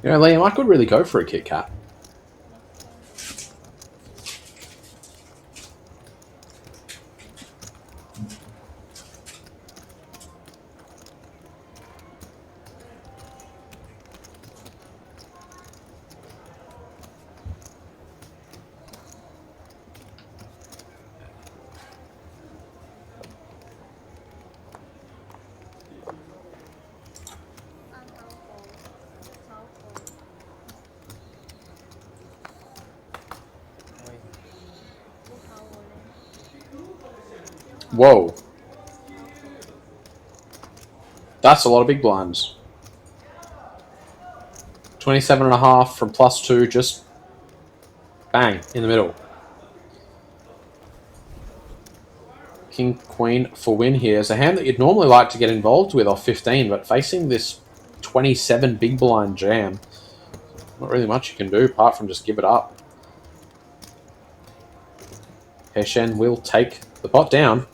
You know, Liam, I could really go for a Kit Kat. Whoa. That's a lot of big blinds. 27.5 from +2, just bang, in the middle. King, Queen for win here. It's a hand that you'd normally like to get involved with off 15, but facing this 27 big blind jam, not really much you can do apart from just give it up. He Shen will take the pot down.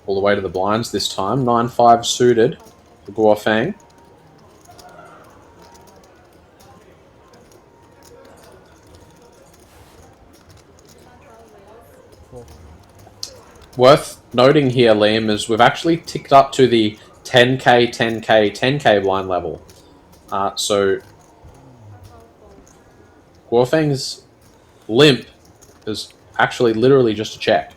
All the way to the blinds this time. 9-5 suited for Guofeng. Worth noting here, Liam, is we've actually ticked up to the 10k, 10k, 10k blind level. So Guofeng's limp is actually literally just a check.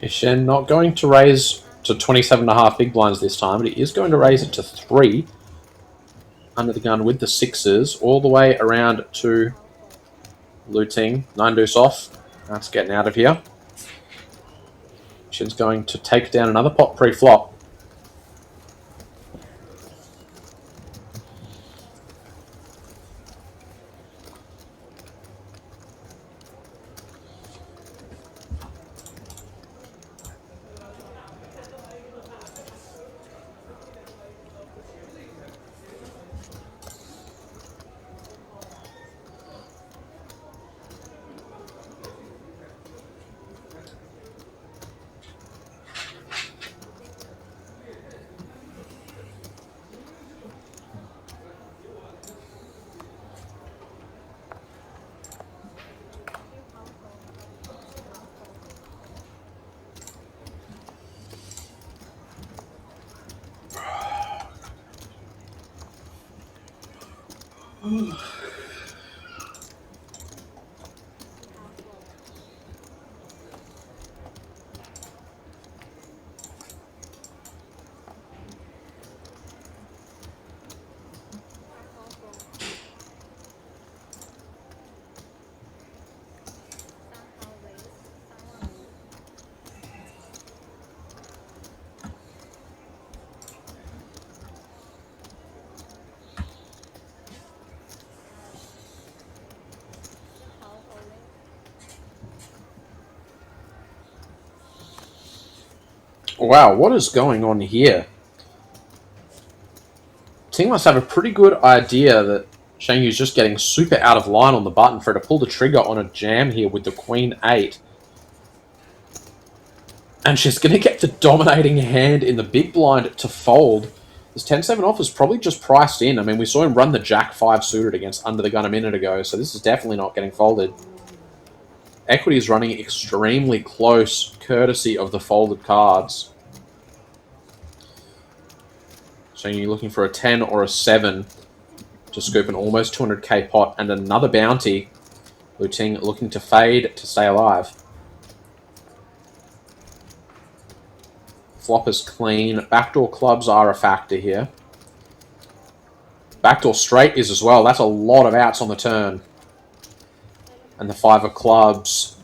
Shen not going to raise to 27.5 big blinds this time, but he is going to raise it to 3 under the gun with the 6s, all the way around to Lu Ting. 9 deuce off. That's getting out of here. Shen's going to take down another pot pre-flop. Wow, what is going on here? Ting must have a pretty good idea that Shang Yu's just getting super out of line on the button for her to pull the trigger on a jam here with the Queen 8. And she's going to get the dominating hand in the big blind to fold. This 10-7 off is probably just priced in. I mean, we saw him run the Jack 5 suited against Under the Gun a minute ago, so this is definitely not getting folded. Equity is running extremely close, courtesy of the folded cards. So you're looking for a 10 or a 7 to scoop an almost 200k pot and another bounty. Lu Ting looking to fade to stay alive. Flop is clean. Backdoor clubs are a factor here. Backdoor straight is as well. That's a lot of outs on the turn. And the 5 of clubs.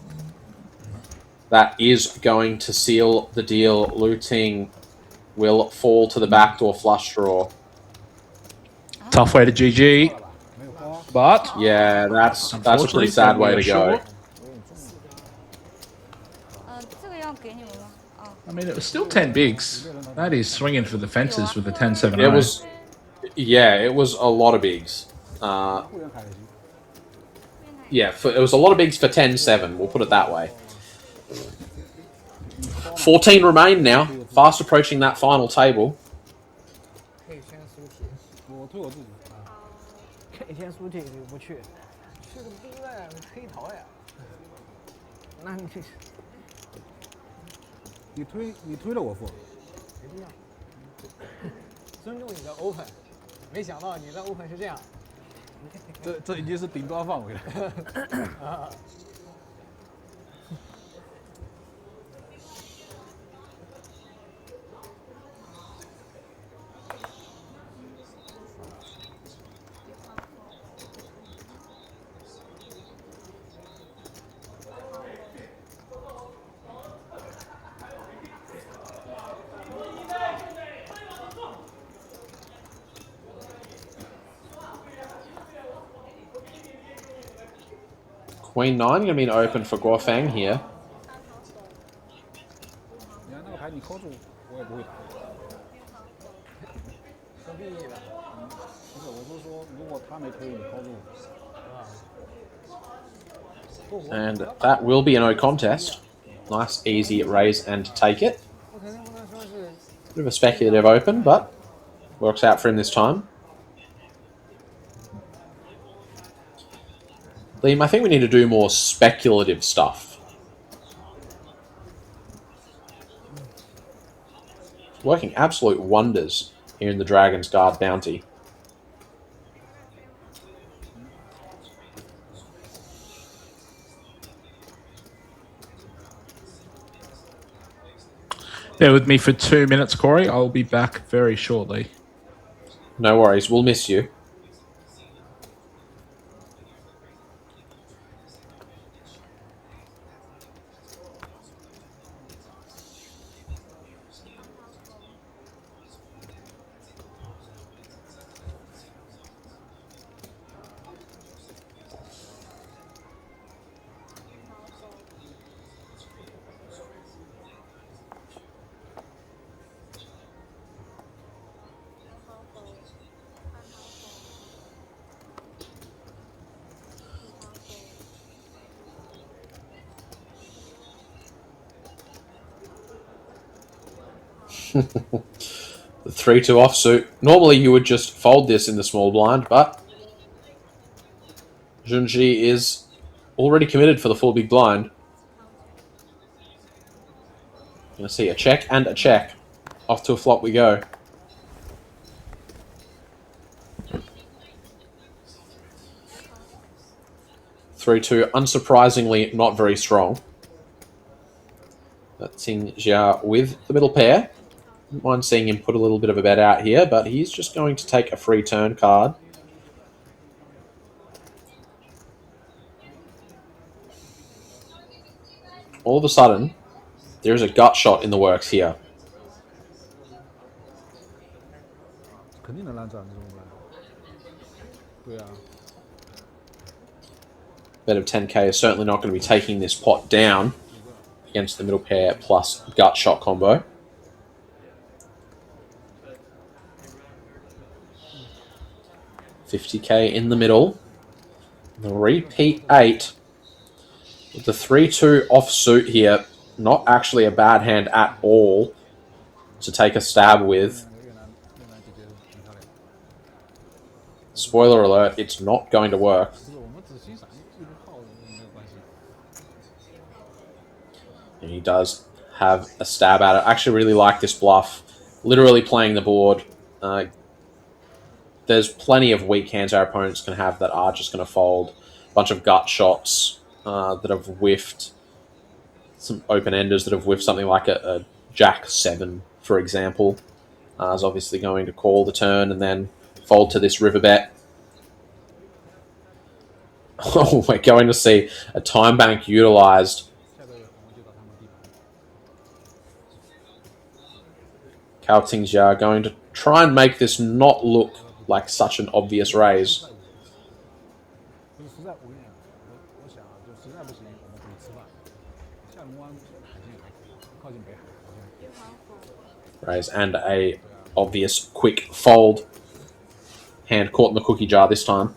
That is going to seal the deal. Lu Ting will fall to the backdoor flush draw. Tough way to GG, but yeah, that's a pretty sad way to go. I mean, it was still 10 bigs. That is swinging for the fences with the 10-7. It was, yeah, it was a lot of bigs. Yeah, it was a lot of bigs for 10-7. We'll put it that way. 14 remain now, fast approaching that final table. Queen 9 going to be an open for Guofeng here. And that will be a no contest. Nice, easy raise and take it. Bit of a speculative open, but works out for him this time. Liam, I think we need to do more speculative stuff. It's working absolute wonders here in the Dragon's Guard bounty. Bear with me for 2 minutes, Corey. I'll be back very shortly. No worries, we'll miss you. The 3-2 offsuit. Normally you would just fold this in the small blind, but Junji is already committed for the full big blind. Gonna see a check and a check. Off to a flop we go. Three-two, unsurprisingly not very strong. But Ting Jia with the middle pair. Don't mind seeing him put a little bit of a bet out here, but he's just going to take a free turn card. All of a sudden, there's a gut shot in the works here. Bet of 10k is certainly not going to be taking this pot down against the middle pair plus gut shot combo. 50k in the middle. The repeat 8. With the 3-2 offsuit here. Not actually a bad hand at all to take a stab with. Spoiler alert, it's not going to work. And he does have a stab at it. I actually really like this bluff. Literally playing the board. There's plenty of weak hands our opponents can have that are just going to fold. A bunch of gut shots that have whiffed. Some open-enders that have whiffed something like a Jack 7, for example. Is obviously going to call the turn and then fold to this river bet. Oh, we're going to see a time bank utilized. Cao Tingxia going to try and make this not look like such an obvious raise. Raise and a obvious quick fold. Hand caught in the cookie jar this time.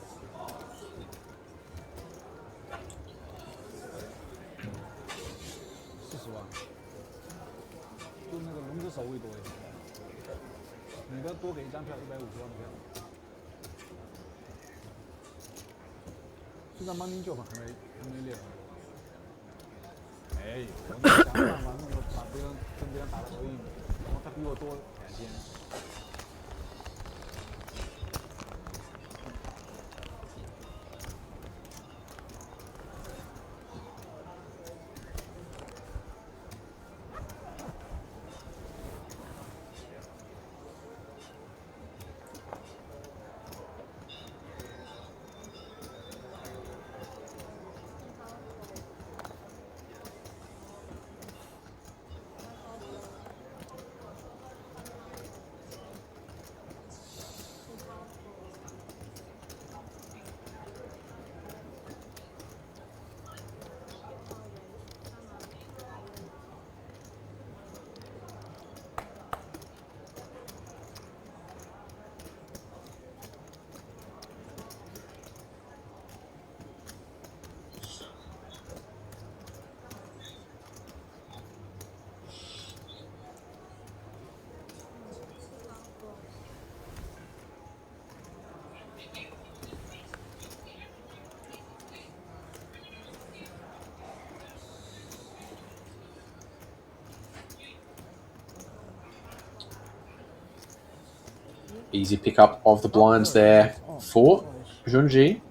Easy pickup of the blinds there for Junji.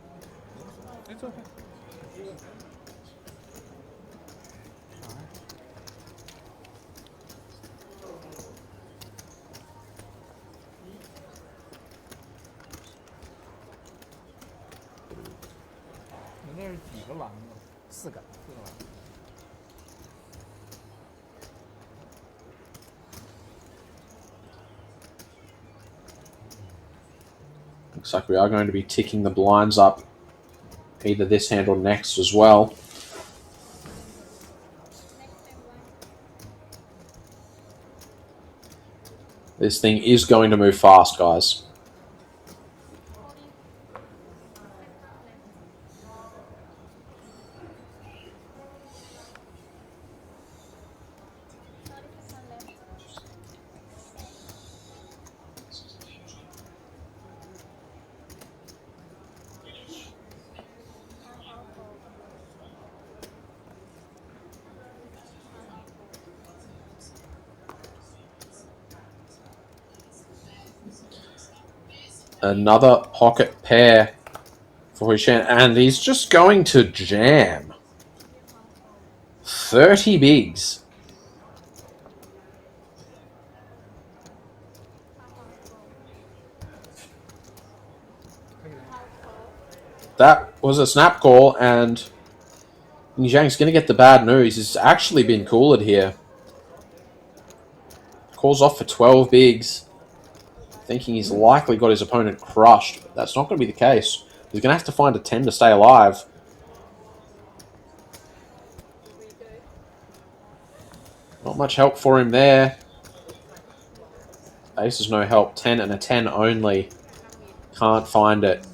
Looks like we are going to be ticking the blinds up either this hand or next as well. This thing is going to move fast, guys. Another pocket pair for Huishan, and he's just going to jam. 30 bigs. That was a snap call, and Zhang's going to get the bad news. It's actually been cooled here. Calls off for 12 bigs. Thinking he's likely got his opponent crushed, but that's not going to be the case. He's going to have to find a 10 to stay alive. Not much help for him there. Ace is no help. 10 and a 10 only. Can't find it.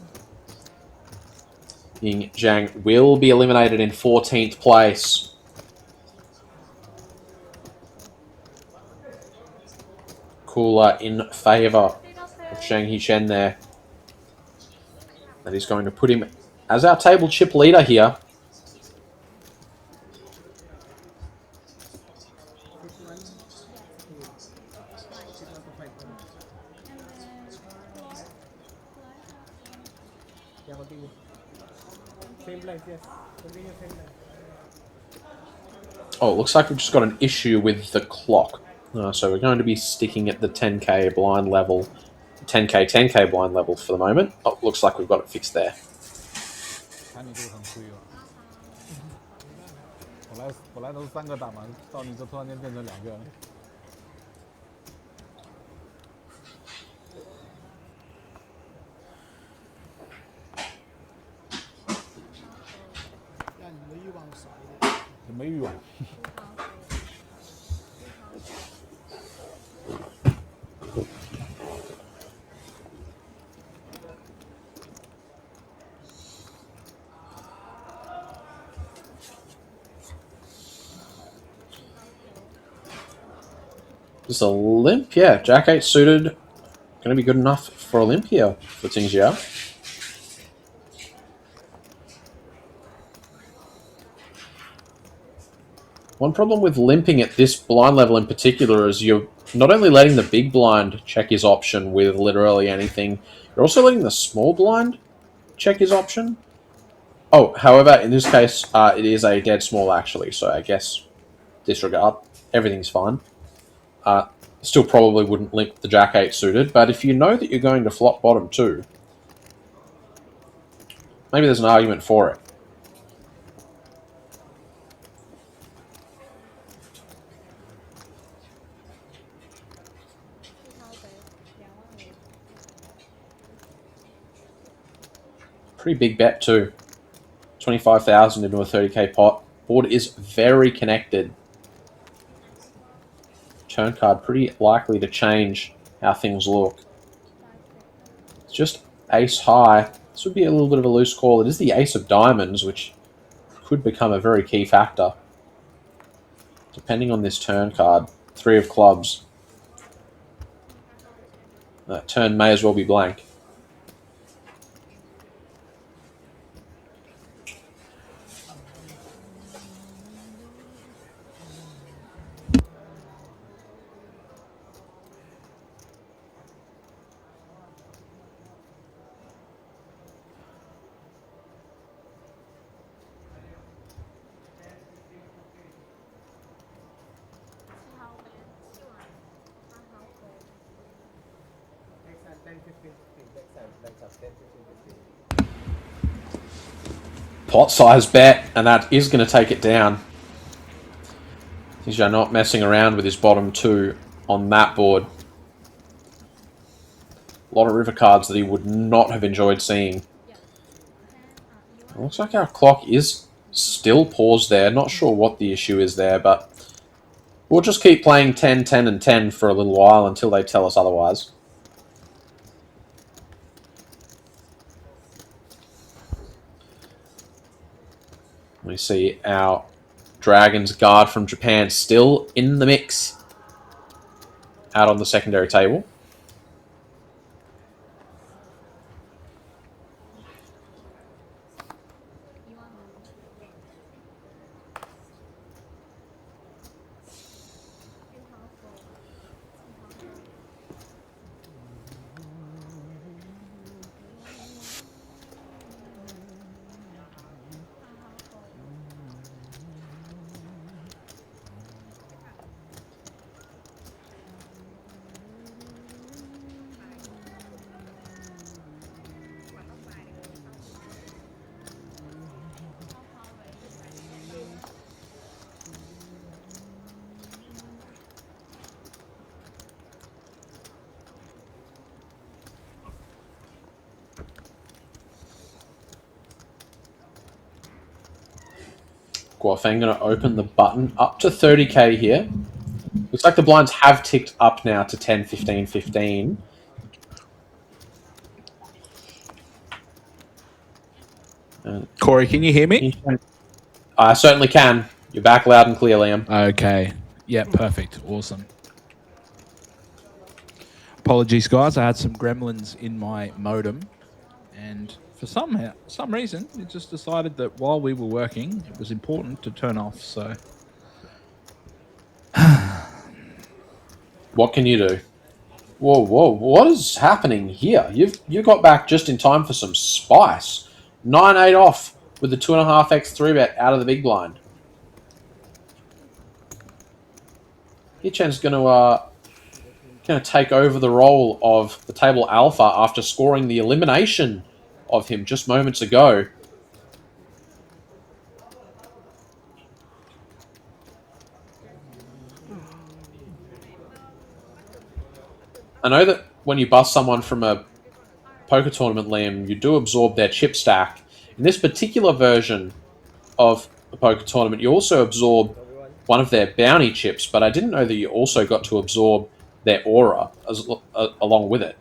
Ying Zhang will be eliminated in 14th place. Cooler in favour of Zhang Yichen there. That is going to put him as our table chip leader here. Oh, it looks like we've just got an issue with the clock. So we're going to be sticking at the 10k blind level, 10k blind level for the moment. Oh, looks like we've got it fixed there. 本来都是3个打嘛，到你这突然间变成2个。让你的欲望少一点。没欲望。Just a limp, yeah. Jack 8 suited. Going to be good enough for Olympia for Tingxia. One problem with limping at this blind level in particular is you're not only letting the big blind check his option with literally anything, you're also letting the small blind check his option. Oh, however, in this case, it is a dead small actually, so I guess disregard. Everything's fine. Still probably wouldn't limp the Jack 8 suited, but if you know that you're going to flop bottom 2, maybe there's an argument for it. Pretty big bet too. 25,000 into a 30k pot. Board is very connected. Turn card pretty likely to change how things look. It's just ace high. This would be a little bit of a loose call. It is the ace of diamonds, which could become a very key factor. Depending on this turn card. 3 of clubs. That turn may as well be blank. Pot size bet, and that is going to take it down. He's not messing around with his bottom 2 on that board. A lot of river cards that he would not have enjoyed seeing. It looks like our clock is still paused there. Not sure what the issue is there, but we'll just keep playing 10, 10, and 10 for a little while until they tell us otherwise. We see our Dragon's Guard from Japan still in the mix out on the secondary table. Guofeng going to open the button up to 30k here. Looks like the blinds have ticked up now to 10, 15, 15. Corey, can you hear me? I certainly can. You're back loud and clear, Liam. Okay. Yeah, perfect. Awesome. Apologies, guys. I had some gremlins in my modem, and for some reason, it just decided that while we were working, it was important to turn off. So, What can you do? Whoa, what is happening here? You got back just in time for some spice. 9-8 off with the 2.5x 3-bet out of the big blind. Hichen's gonna take over the role of the table alpha after scoring the elimination of him just moments ago. I know that when you bust someone from a poker tournament, Liam, you do absorb their chip stack. In this particular version of the poker tournament, you also absorb one of their bounty chips, but I didn't know that you also got to absorb their aura along with it.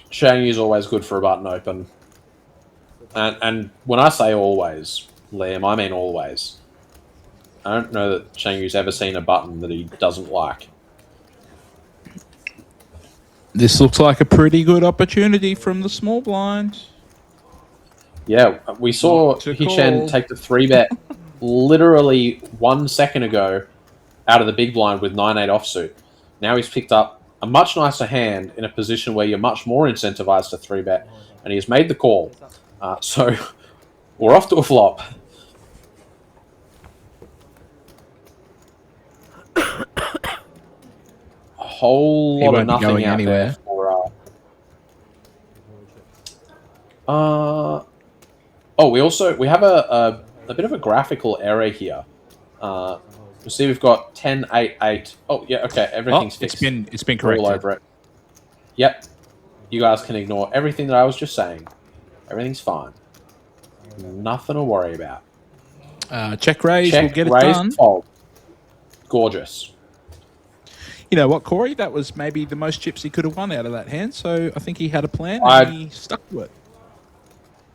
Shang Yu's always good for a button open. And when I say always, Liam, I mean always. I don't know that Shang Yu's ever seen a button that he doesn't like. this looks like a pretty good opportunity from the small blind. Yeah, we saw Not to Hichen call. take the 3-bet literally 1 second ago out of the big blind with 9-8 offsuit. Now he's picked up a much nicer hand in a position where you're much more incentivized to 3-bet, and he's made the call. So we're off to a flop. A whole He lot of won't be nothing going out anywhere. there for. We have a bit of a graphical error here. You see, we've got 10-8-8. Oh yeah, okay, everything's fixed. It's been All corrected. over it. Yep. You guys can ignore everything that I was just saying. Everything's fine. Nothing to worry about. Check raise. Check, We'll get it raise, done. fold. Gorgeous. You know what, Corey? That was maybe the most chips he could have won out of that hand. So I think he had a plan I- and he stuck to it.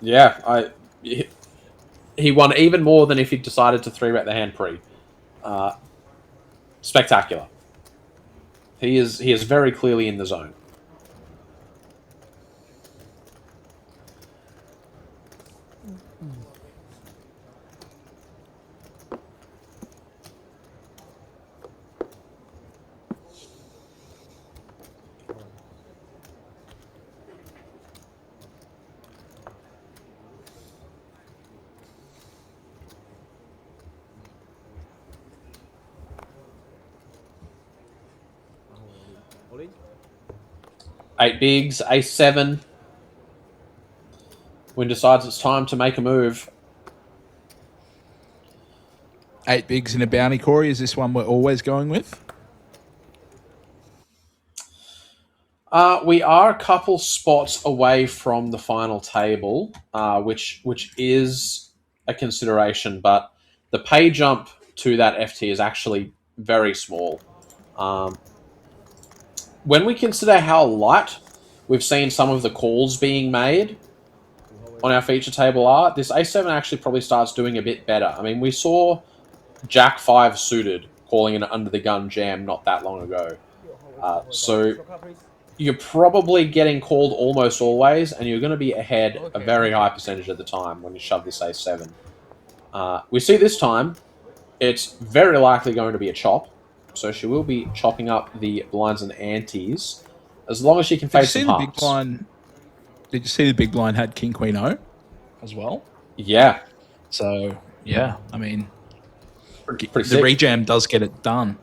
Yeah, he won even more than if he decided to 3-bet the hand pre. Spectacular. He is very clearly in the zone. Eight bigs, ace 7. Win decides it's time to make a move. 8 bigs in a bounty, Corey. Is this one we're always going with? We are a couple spots away from the final table, which is a consideration, but the pay jump to that FT is actually very small. When we consider how light we've seen some of the calls being made on our feature table are, this A7 actually probably starts doing a bit better. I mean, we saw Jack 5 suited calling an under-the-gun jam not that long ago. So you're probably getting called almost always, and you're going to be ahead a very high percentage of the time when you shove this A7. We see this time, it's very likely going to be a chop. So she will be chopping up the blinds and antes, as long as she can face some Big hearts. blind? Did you see the big blind had King Queen O as well? Yeah. So Yeah, I mean, Pretty the sick. rejam does get it done.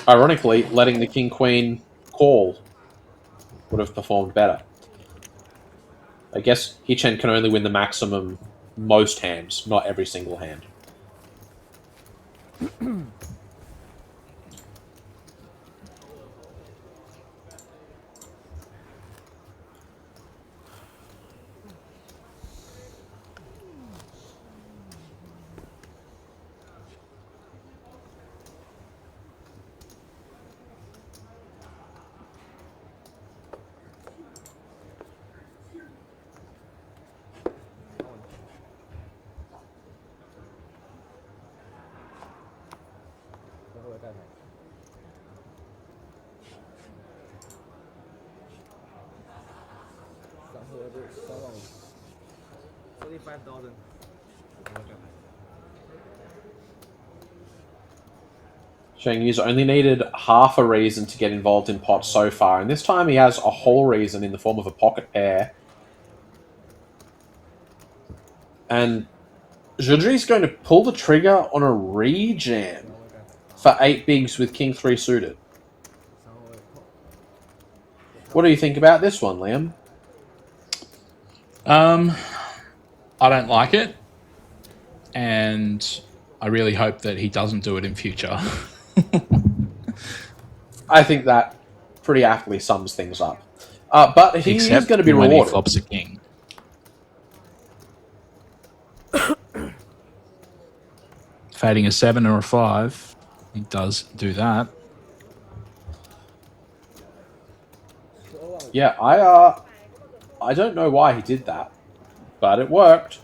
Ironically, letting the king queen call would have performed better. I guess Hichen can only win the maximum most hands, not every single hand. Shang Yu's only needed half a reason to get involved in pot so far, and this time he has a whole reason in the form of a pocket pair. And Zhudri's going to pull the trigger on a rejam for 8 bigs with king 3 suited. What do you think about this one, Liam? I don't like it, and I really hope that he doesn't do it in future. I think that pretty aptly sums things up. But he is going to be when rewarded. he flops a king. Fading a 7 or a 5, he does do that. Yeah, I don't know why he did that, but it worked.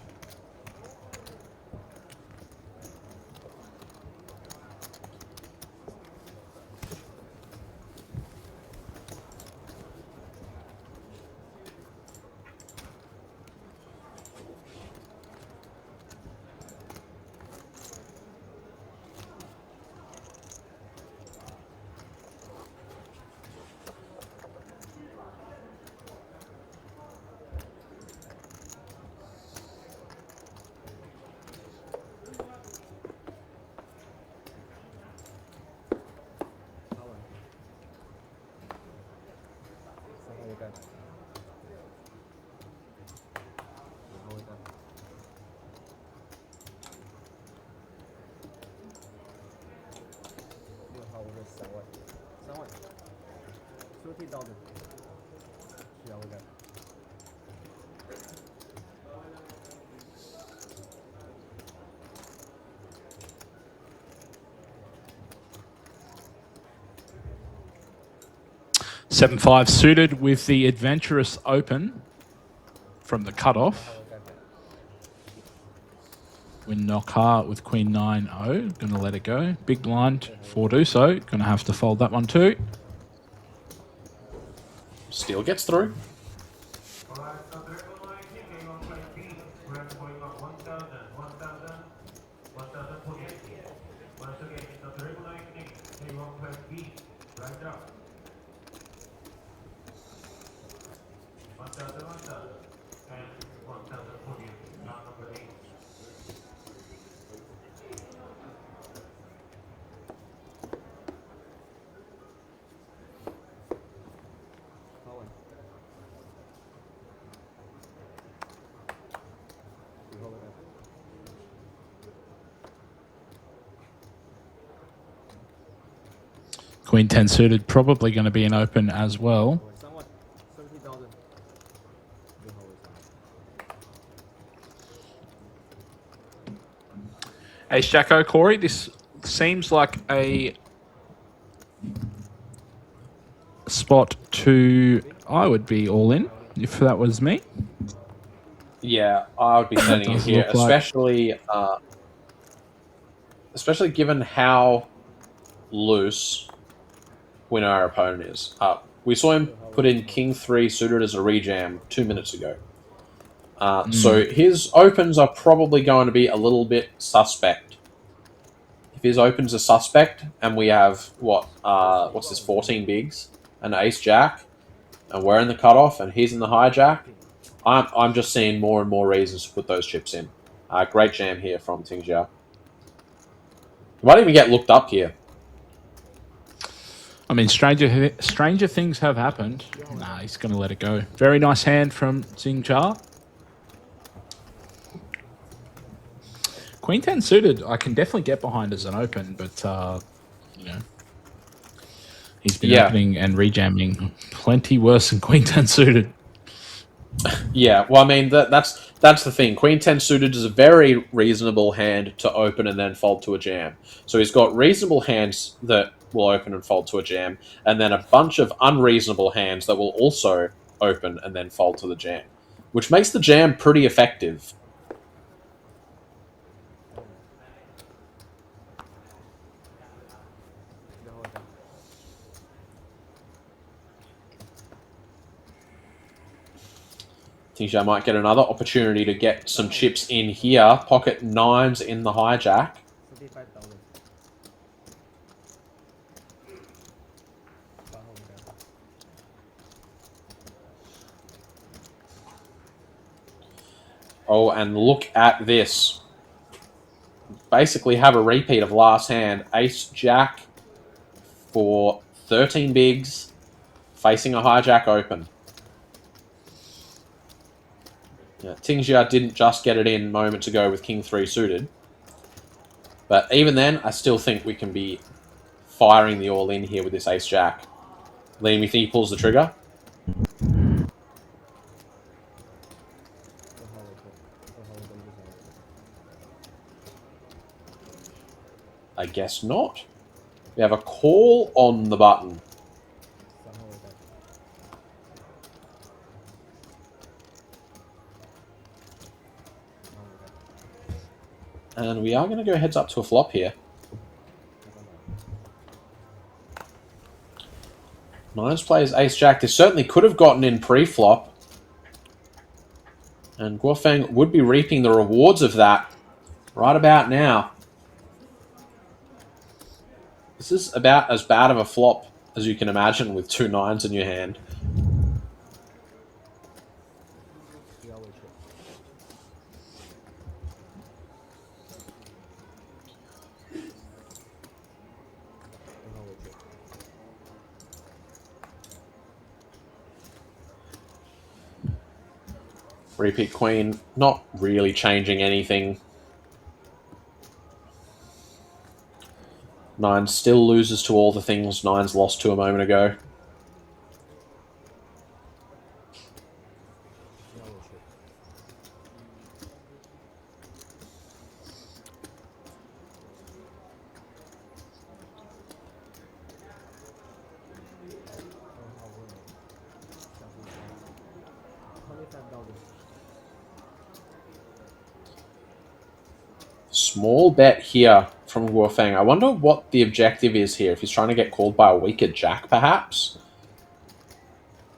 Seven five suited with the adventurous open from the cutoff. Win knocker with queen 9-0. Going to let it go. Big blind for do so. Going to have to fold that one too. Still gets through. Queen 10 suited, probably going to be an open as well. Ace Jacko, Corey, this seems like a spot I would be all in if that was me. Yeah, I would be sending it here, look like- especially given how loose winner our opponent is. We saw him put in king 3 suited as a rejam 2 minutes ago. So his opens are probably going to be a little bit suspect. If his opens are suspect, and we have, what's this, 14 bigs, and ace jack, and we're in the cutoff, and he's in the hijack, I'm just seeing more and more reasons to put those chips in. Great jam here from Tingjia. Might even get looked up here. I mean, stranger things have happened. Nah, he's going to let it go. Very nice hand from Xingzha. Queen 10 suited, I can definitely get behind as an open, but, you know, he's been opening and rejamming plenty worse than Queen 10 suited. Yeah, well, I mean, that's the thing. Queen 10 suited is a very reasonable hand to open and then fold to a jam. So he's got reasonable hands that will open and fold to a jam, and then a bunch of unreasonable hands that will also open and then fold to the jam, which makes the jam pretty effective. Tingjia might get another opportunity to get some chips in here. Pocket nines in the hijack. Oh, and look at this. Basically have a repeat of last hand. Ace Jack for 13 bigs, facing a hijack open. Yeah, Tingjia didn't just get it in moments ago with King 3 suited. But even then, I still think we can be firing the all-in here with this Ace-Jack. Liam, you think he pulls the trigger? I guess not. We have a call on the button. And we are going to go heads up to a flop here. Nines plays Ace-Jack. This certainly could have gotten in pre-flop. And Guofeng would be reaping the rewards of that right about now. This is about as bad of a flop as you can imagine with two nines in your hand. Repeat queen, not really changing anything. Nines still loses to all the things Nines lost to a moment ago. Small bet here from Guofeng. I wonder what the objective is here. If he's trying to get called by a weaker jack, perhaps?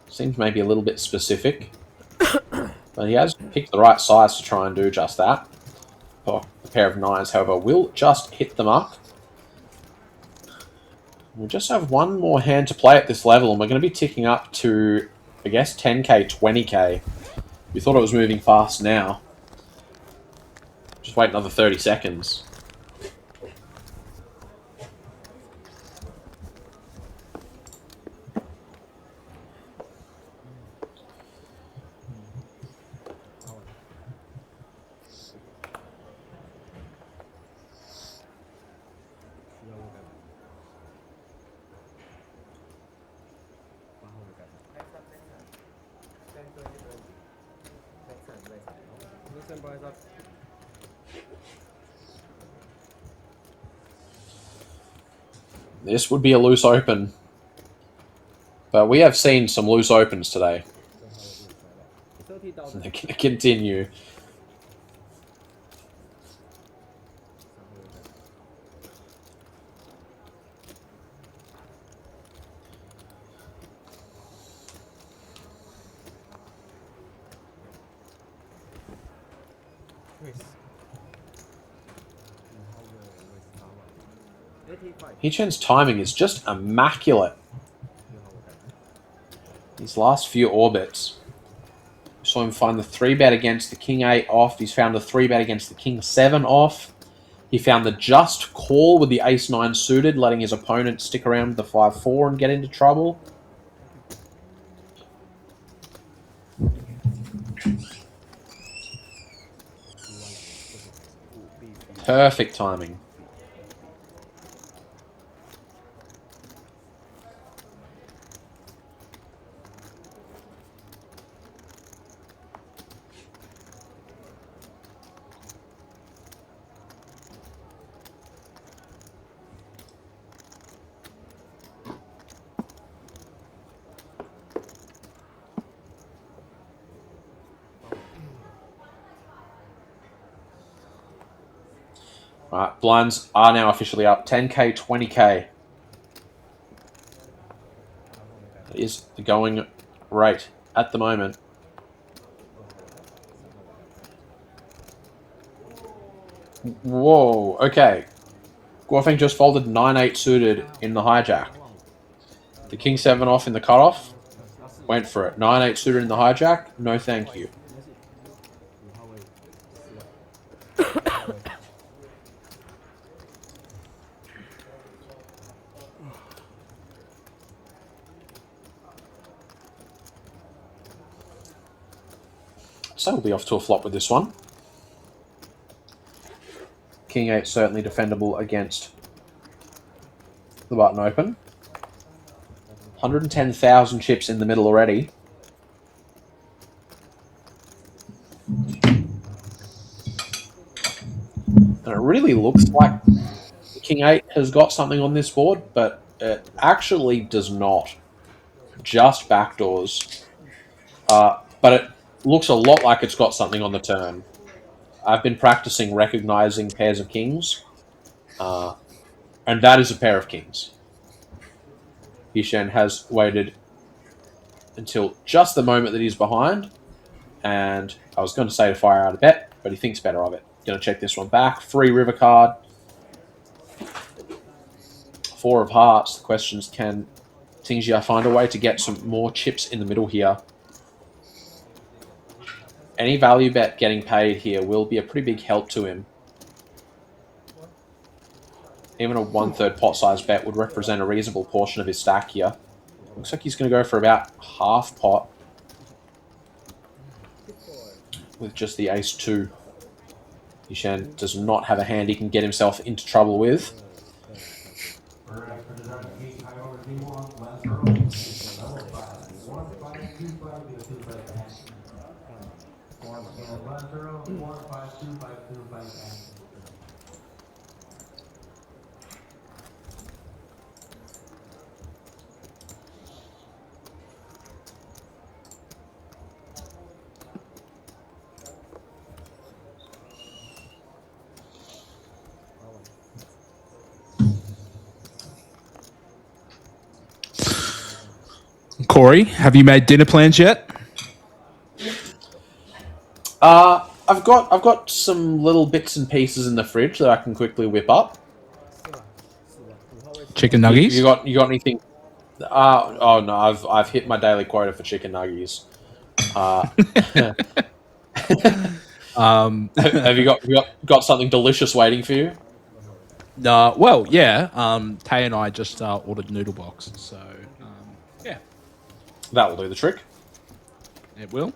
Seems maybe a little bit specific. But he has picked the right size to try and do just that. Oh, a pair of nines, however, will just hit the mark. We just have one more hand to play at this level, and we're going to be ticking up to, I guess, 10k, 20k. We thought it was moving fast now. Just wait another 30 seconds. This would be a loose open. But we have seen some loose opens today. They're going to continue. Hichen's timing is just immaculate. These last few orbits. saw him find the 3-bet against the king 8 off. He's found the 3-bet against the king 7 off. He found the just call with the ace 9 suited, letting his opponent stick around with the 5-4 and get into trouble. Perfect timing. Alright, blinds are now officially up. 10k, 20k. That is the going rate at the moment. Whoa, okay. Guofeng just folded 9-8 suited in the hijack. The king 7 off in the cutoff. Went for it. 9-8 suited in the hijack. No thank you. So we'll be off to a flop with this one. King 8 certainly defendable against the button open. 110,000 chips in the middle already. And it really looks like King 8 has got something on this board, but it actually does not. Just backdoors. But it looks a lot like it's got something on the turn. I've been practicing recognizing pairs of kings, and that is a pair of kings. Hishen has waited until just the moment that he's behind, and I was going to say to fire out a bet, but he thinks better of it. Going to check this one back. Free river card. 4 of hearts. The question is, can Tingjia find a way to get some more chips in the middle here? Any value bet getting paid here will be a pretty big help to him. Even a 1/3 pot size bet would represent a reasonable portion of his stack here. Looks like he's going to go for about half pot with just the ace 2. Hishen does not have a hand he can get himself into trouble with. Corey, have you made dinner plans yet? I've got some little bits and pieces in the fridge that I can quickly whip up. Chicken nuggies? You got anything? Oh no, I've hit my daily quota for chicken nuggies. Have you got something delicious waiting for you? No, well, yeah. Tay and I just ordered noodle box, so yeah, That will do the trick. it will.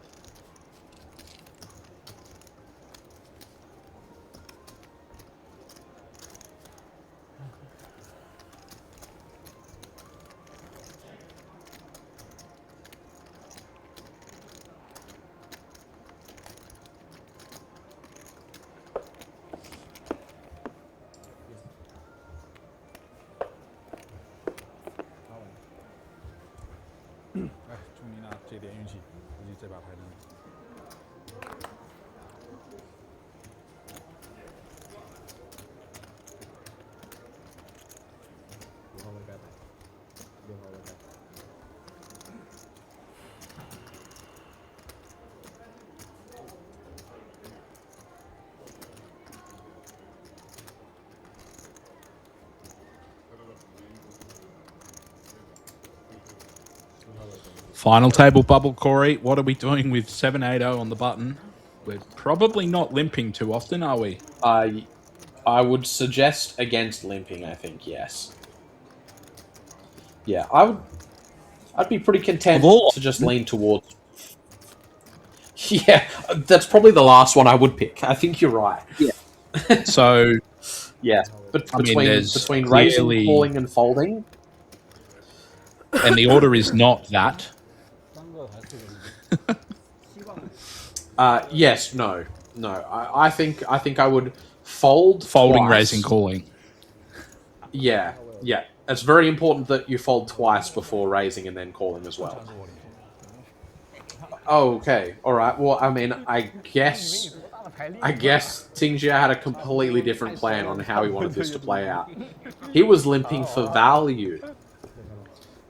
Final table bubble, Corey. What are we doing with 780 on the button? We're probably not limping too often, are we? I would suggest against limping. I think yes. Yeah, I'd be pretty content to just lean towards. Yeah, that's probably the last one I would pick. I think you're right. Yeah. So, Yeah, but I mean, between there's raising, clearly- calling, and folding. and the order is not that. 三个还是个希望 Yes, no. I think I would fold. Folding, twice. raising, calling. Yeah. It's very important that you fold twice before raising and then calling as well. Oh, okay. All right. Well, I mean, I guess Tingjia had a completely different plan on how he wanted this to play out. He was limping for value.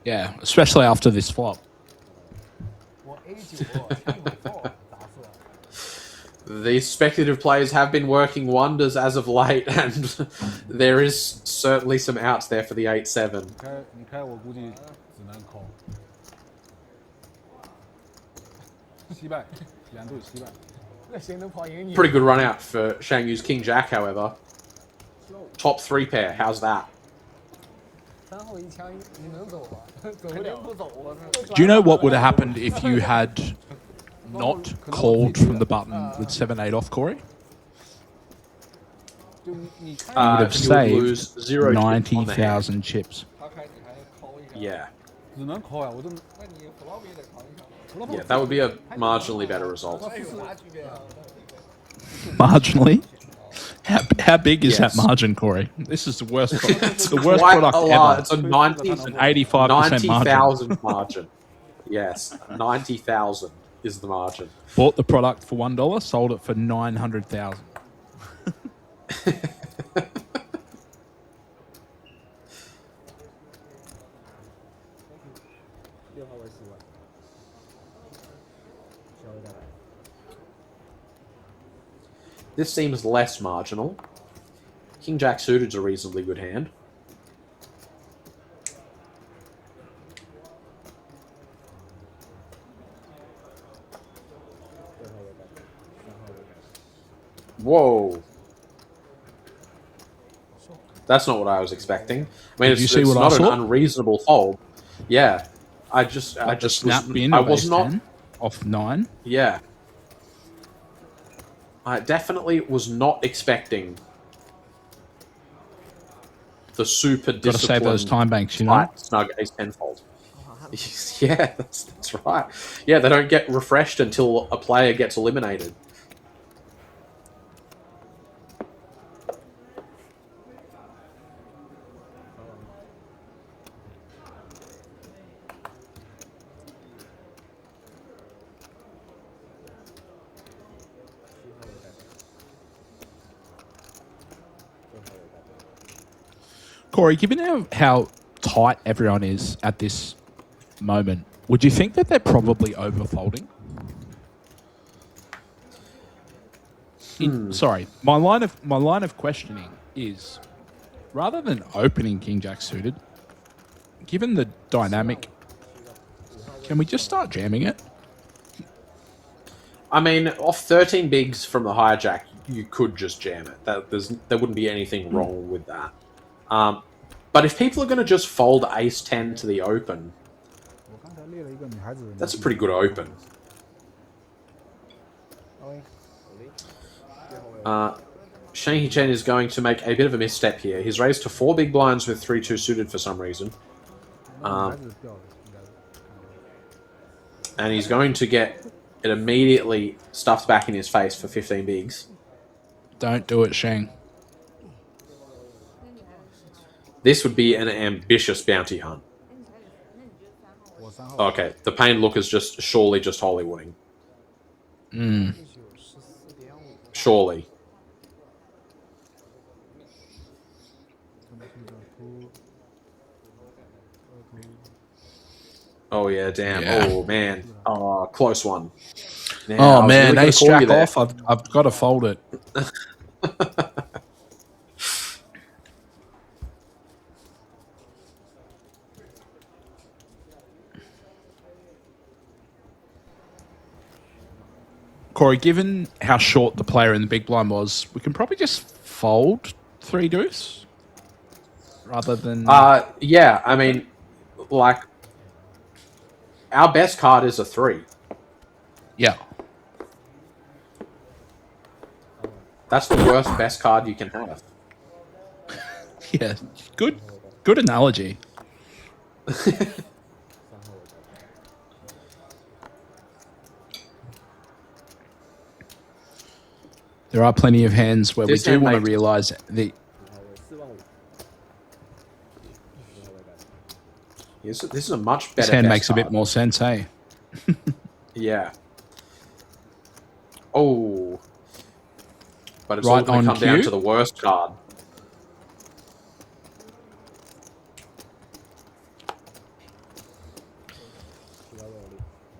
Yeah, especially after this flop. 我 A9 看不错，打死了。 These speculative plays have been working wonders as of late, and there is certainly some outs there for the 8-7. 你开我估计只能扣。惜败，两队惜败。那谁能跑赢你？ Pretty good run out for Shang Yu's King Jack, however. Top 3 pair, how's that? 3后一枪，你能走吗？走不了，不走啊！ Do you know what would have happened if you had not called from the button with 7-8 off, Corey? 就你看 would have you would lose saved 0 chip on the hand. 90,000 chips. 他开你还敲一下， Yeah. 只能扣呀，我这那你 flop 也得敲一下。 Yeah, that would be a marginally better result. 那有啥区别啊？ Marginally? How big is Yes. that margin, Corey? This is the worst. The worst Quite product a lot. ever. It's a 90, An 85% margin. 90,000 margin. Yes, 90,000 is the margin. Bought the product for $1, sold it for 900,000. 6号位10万，小位再来。 This seems less marginal. King Jack suited's a reasonably good hand. Whoa. That's not what I was expecting. I mean, Did you it's, see it's what I not an saw? unreasonable fold. Yeah. I just Snap was, in I of was ace not 10 off 9. Yeah. I definitely was not expecting the super Got to save those disciplined, time banks, you know. tight, snug ace 10 fold. Yeah, that's right. Yeah, they don't get refreshed until a player gets eliminated. Corey, given how tight everyone is at this moment, would you think that they're probably overfolding? Sorry, my line of questioning is, rather than opening King Jack suited, given the dynamic, can we just start jamming it? I mean, off 13 bigs from the hijack, you could just jam it. There wouldn't be anything wrong with that. But if people are going to just fold ace 10 to the open, 我刚才列了一个女孩子的。 that's a pretty good open. Shang Chen is going to make a bit of a misstep here. He's raised to 4 big blinds with 3-2 suited for some reason. 女孩子掉了，应该是。 And he's going to get it immediately stuffed back in his face for 15 bigs. Don't do it, Shang. This would be an ambitious bounty hunt. 我3号。 Okay, the pain look is surely just Hollywooding. Surely. Oh yeah, damn. Yeah. Oh man. Oh, close one. Man, I Oh was man, really gonna ace call you jack there. off. I've got to fold it. Corey, given how short the player in the big blind was, we can probably just fold 3 deuce rather than. Yeah, I mean, like, our best card is a 3. Yeah. That's the worst best card you can have. Yeah. Good analogy. There are plenty of hands where This we do hand want to makes- realise the. This is a much better. This hand best makes a bit card. more sense, hey? Yeah. Oh. But it's Right all going on to come down cue. to the worst card.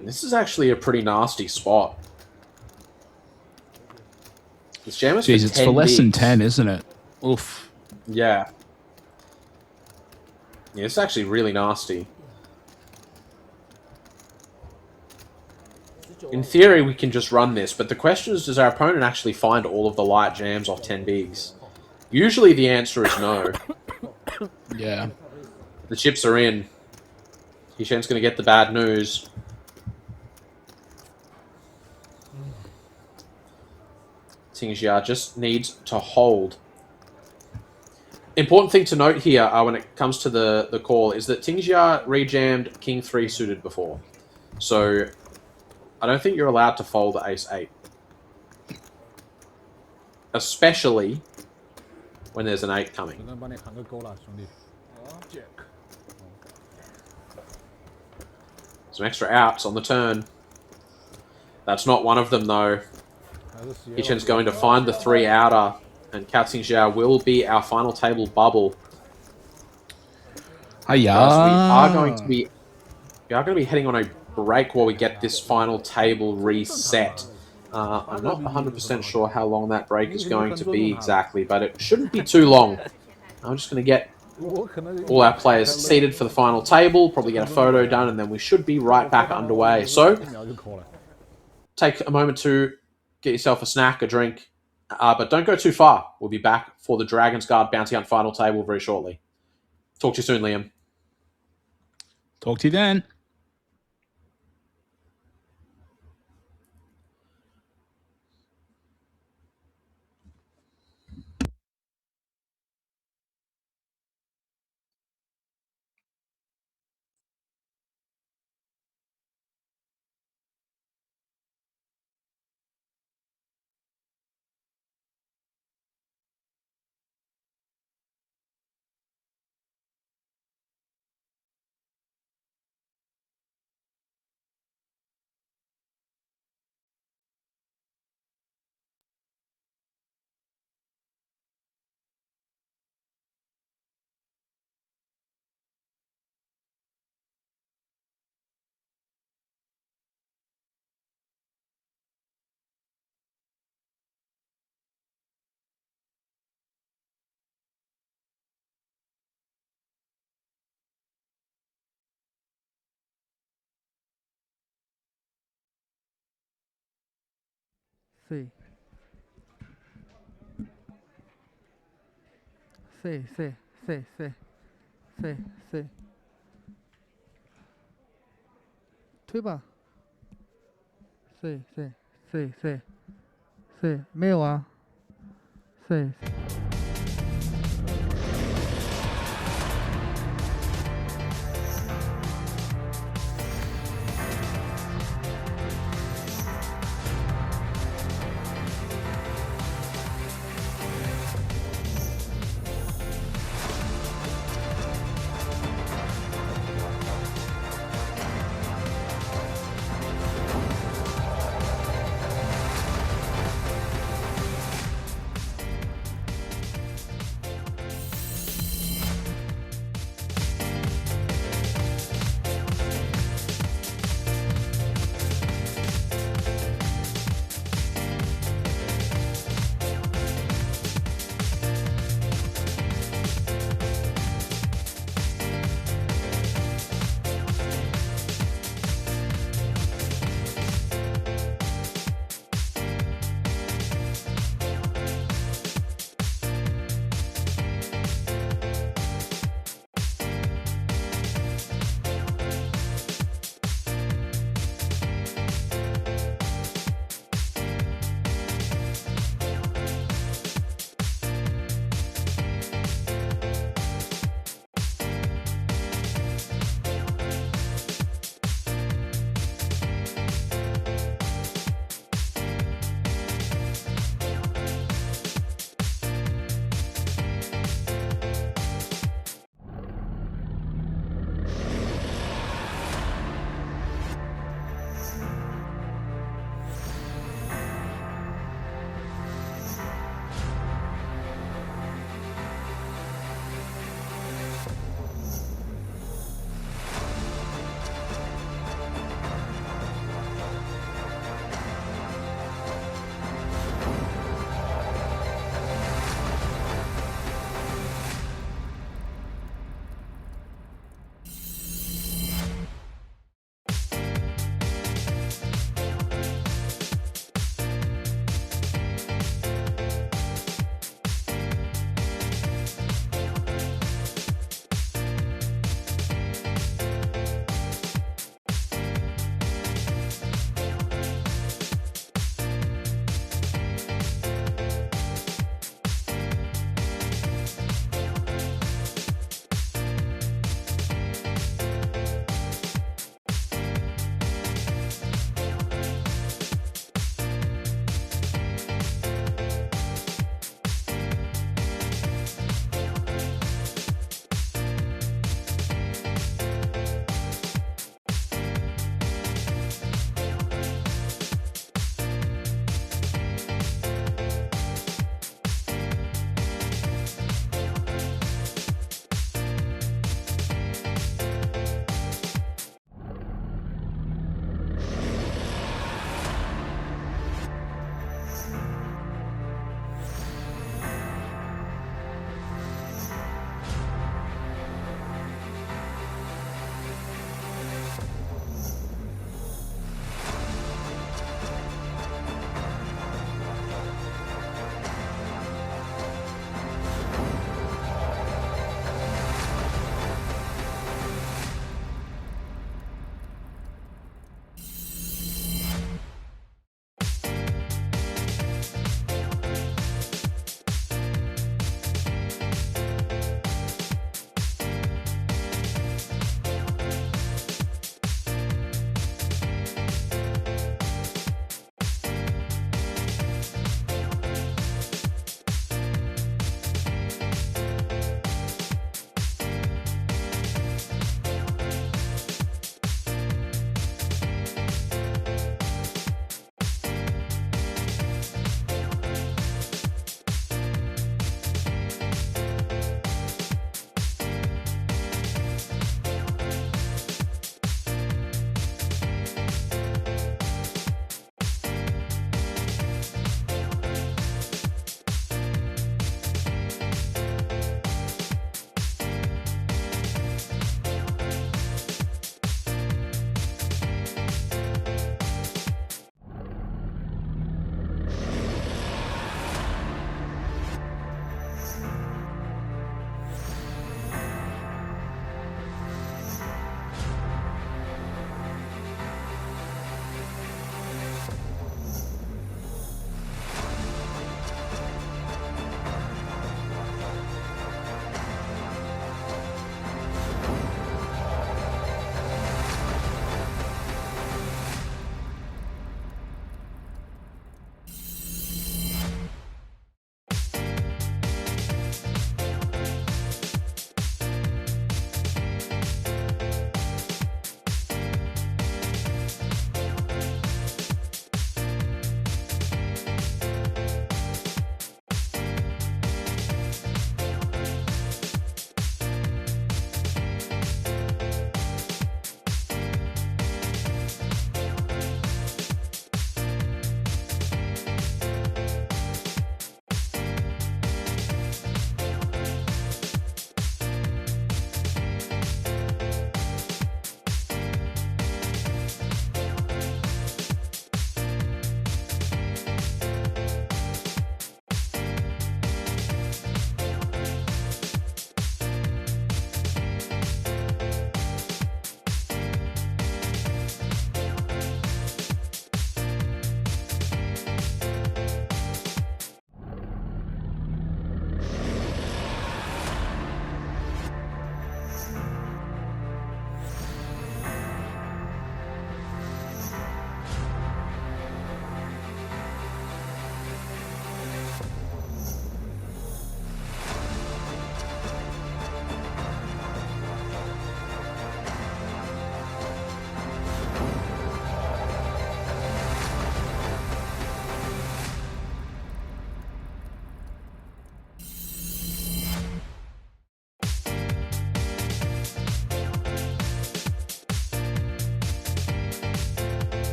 This is actually a pretty nasty spot. This jam is Jeez, for it's 10 for less than bigs. 10, isn't it? Oof. Yeah. Yeah, it's actually really nasty. In theory, we can just run this, but the question is, does our opponent actually find all of the light jams off 10 bigs? Usually the answer is no. Yeah. The chips are in. Hishen's going to get the bad news. Tingjia just needs to hold. Important thing to note here when it comes to the call is that Tingjia rejammed King 3 suited before. So I don't think you're allowed to fold Ace 8. Especially when there's an 8 coming. 只能帮你喊个勾了，兄弟。 Some extra outs on the turn. That's not one of them though. 还是斜了 Hishen's going to find the 3 outer, and Cao Xingjia will be our final table bubble. Hiya. Guys, we are going to be heading on a break while we get this final table reset. I'm not 100% sure how long that break is going to be exactly, but it shouldn't be too long. I'm just going to get 我可能 all our players seated for the final table, probably get a photo done, and then we should be right back underway. So, 1秒就扣了。 take a moment to get yourself a snack, a drink, but don't go too far. We'll be back for the Dragon's Guard Bounty Hunt final table very shortly. Talk to you soon, Liam. Talk to you then. C C C C C C C 推吧 C C C C C 没有啊 C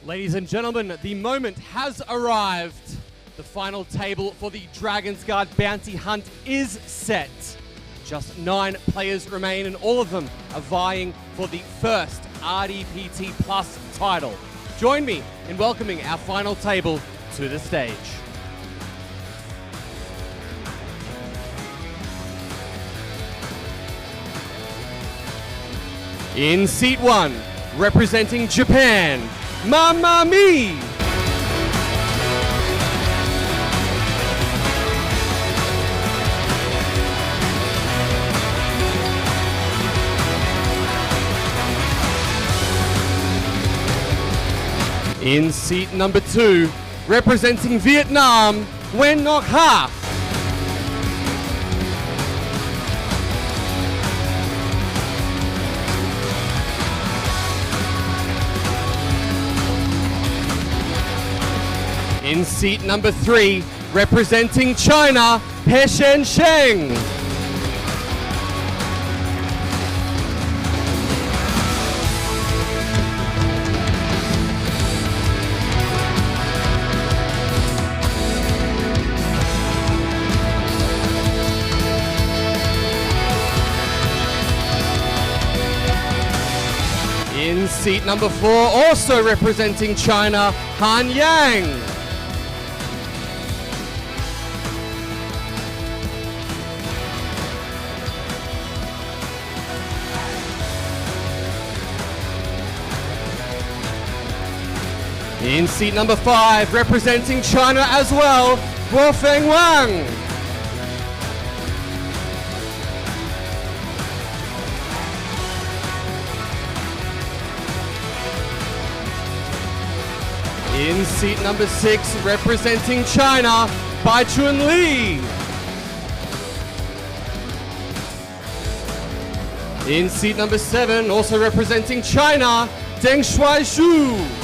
Ladies and gentlemen, the moment has arrived. The final table for the Dragon's Guard bounty hunt is set. Just 9 players remain and all of them are vying for the first RDPT Plus title. Join me in welcoming our final table to the stage. In seat 1, representing Japan, Mamami! In seat number 2, representing Vietnam, Nguyen Ngoc Ha. In seat number 3, representing China, He Shen Sheng. In seat number 4, also representing China, Han Yang. In seat number 5, representing China as well, Guofeng Wang. In seat number 6, representing China, Bai Chun Li. In seat number 7, also representing China, Deng Shuaishu.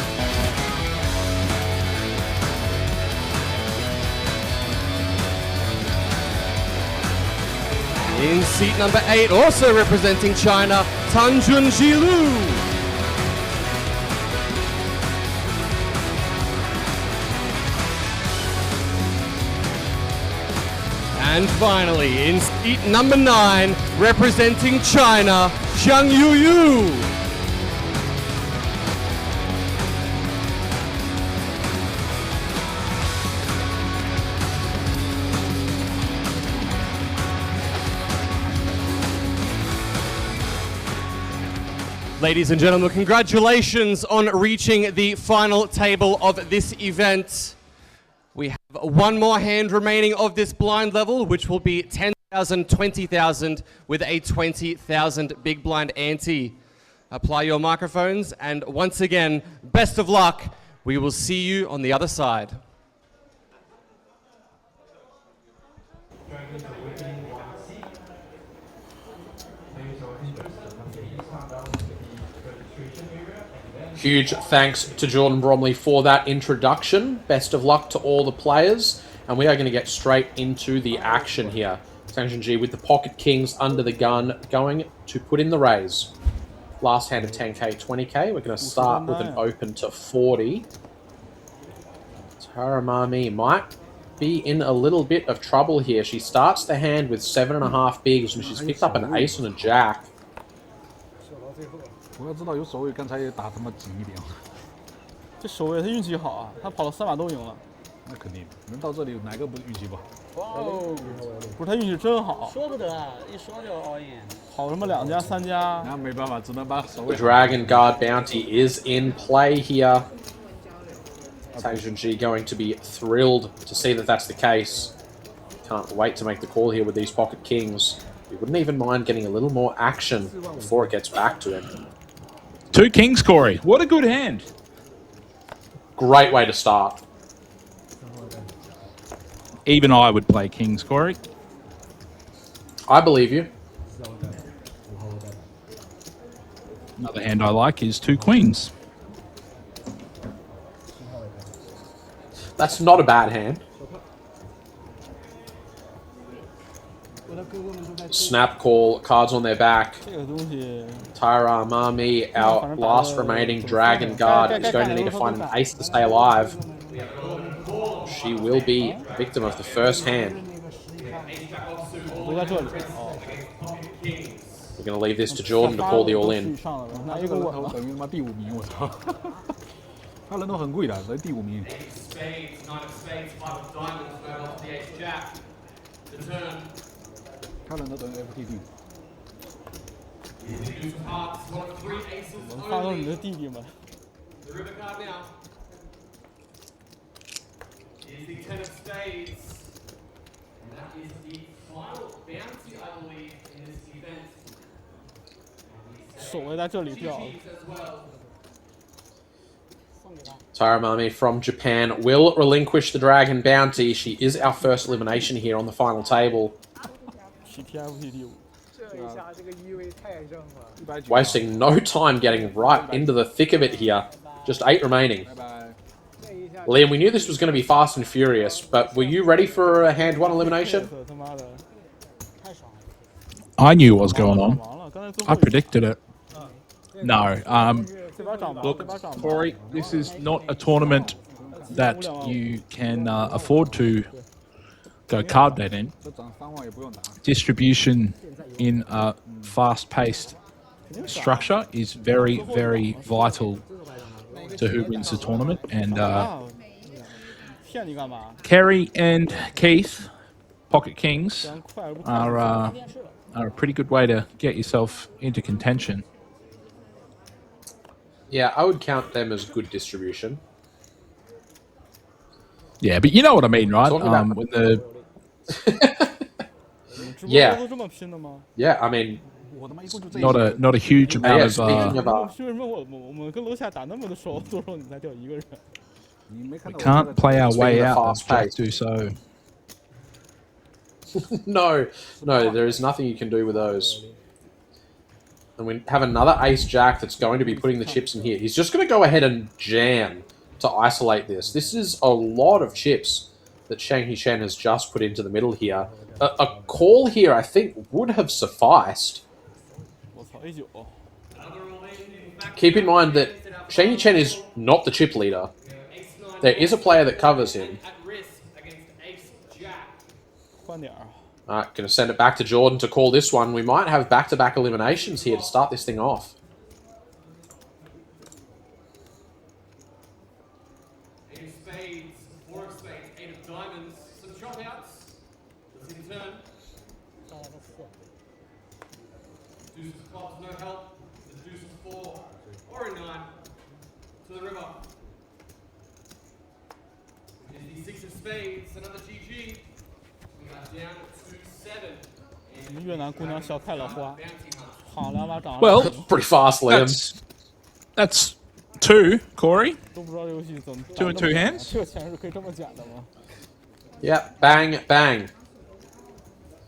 In seat number 8, also representing China, Tan Junjilu. And finally, in seat number 9, representing China, Zhang Yuyu. Ladies and gentlemen, congratulations on reaching the final table of this event. We have one more hand remaining of this blind level, which will be 10,000, 20,000 with a 20,000 big blind ante. Apply your microphones, and once again, best of luck. We will see you on the other side. Huge thanks to Jordan Bromley for that introduction. Best of luck to all the players. And we are going to get straight into the action here. Sang Junji with the Pocket Kings under the gun, going to put in the raise. Last hand of 10k, 20k. We're going to start with an open to 40. Taramami might be in a little bit of trouble here. She starts the hand with 7.5 bigs, and she's picked up an ace and a jack. 我要知道有守卫，刚才也打他妈急一点。这守卫他运气好啊，他跑了3把都赢了。那肯定，能到这里哪个不运气不好？哦，不是他运气真好。说不得，一说就 all in。跑什么2家3家？那没办法，只能把守卫。The Dragon Guard bounty is in play here. Sang Junji going to be thrilled to see that that's the case. Can't wait to make the call here with these Pocket Kings. We wouldn't even mind getting a little more action before it gets back to him. 2 kings, Corey. What a good hand. Great way to start. Even I would play kings, Corey. I believe you. Another hand I like is 2 queens. That's not a bad hand. Snap call, cards on their back. 这个东西 Tyra Mami, our last remaining Dragon Guard, is going to need to find an ace to stay alive. She will be victim of the first hand. 留在这里。哦， We're going to leave this to Jordan to call the all in. 上了，拿一个稳了。等于他妈第5名，我操！他人都很贵的，人第5名。 他人都等于 FTD。发动你的弟弟们。 手位在这里掉。 Tyra Mami from Japan will relinquish the Dragon Bounty. She is our first elimination here on the final table. TTFT 第5。 这一下这个意味太正了。 Wasting no time getting right into the thick of it here. Just 8 remaining. 拜拜。 Liam, we knew this was going to be fast and furious, but were you ready for a hand 1 elimination? 他妈的， I knew what was going 忙 on. 了，刚才最 I 后 predicted it. No, 这边涨吧， look, 这边涨吧。 Corey, this is not a tournament that you can afford to go card bet in. 这涨3万也不用打。 Distribution in a fast-paced structure is very, very vital to who wins the tournament. And 啊，骗你干嘛？ Kerry and Keith, Pocket Kings, 咱快而不快。 are a pretty good way to get yourself into contention. Yeah, I would count them as good distribution. Yeah, but you know what I mean, right? Talking about- When the 直播 Yeah 都这么拼的吗？ Yeah, I mean, 我他妈一共就这 not a huge amount yeah, of speaking of 为什么我们跟楼下打那么多手，最后你才掉一个人？你没看到我 can't play our way Speaking of out of Jack fast-paced. Dussault. no, there is nothing you can do with those. And we have another ace jack that's going to be putting the chips in here. He's just going to go ahead and jam to isolate this. This is a lot of chips that Shang Hishen has just put into the middle here. A call here, I think, would have sufficed. 我操，A9。 Keep in mind that Shang Chen is not the chip leader. There is a player that covers him. 换点儿。 Alright, going to send it back to Jordan to call this one. We might have back-to-back eliminations here to start this thing off. Spades, another GG. We are down to 7. 什么越南姑娘小开了花，好两把掌。 Well, Pretty fast, Liam. that's 2, Corey. 都不知道这游戏怎么。 Two and two hands？ 这个钱是可以这么捡的吗？ Yeah, bang, bang.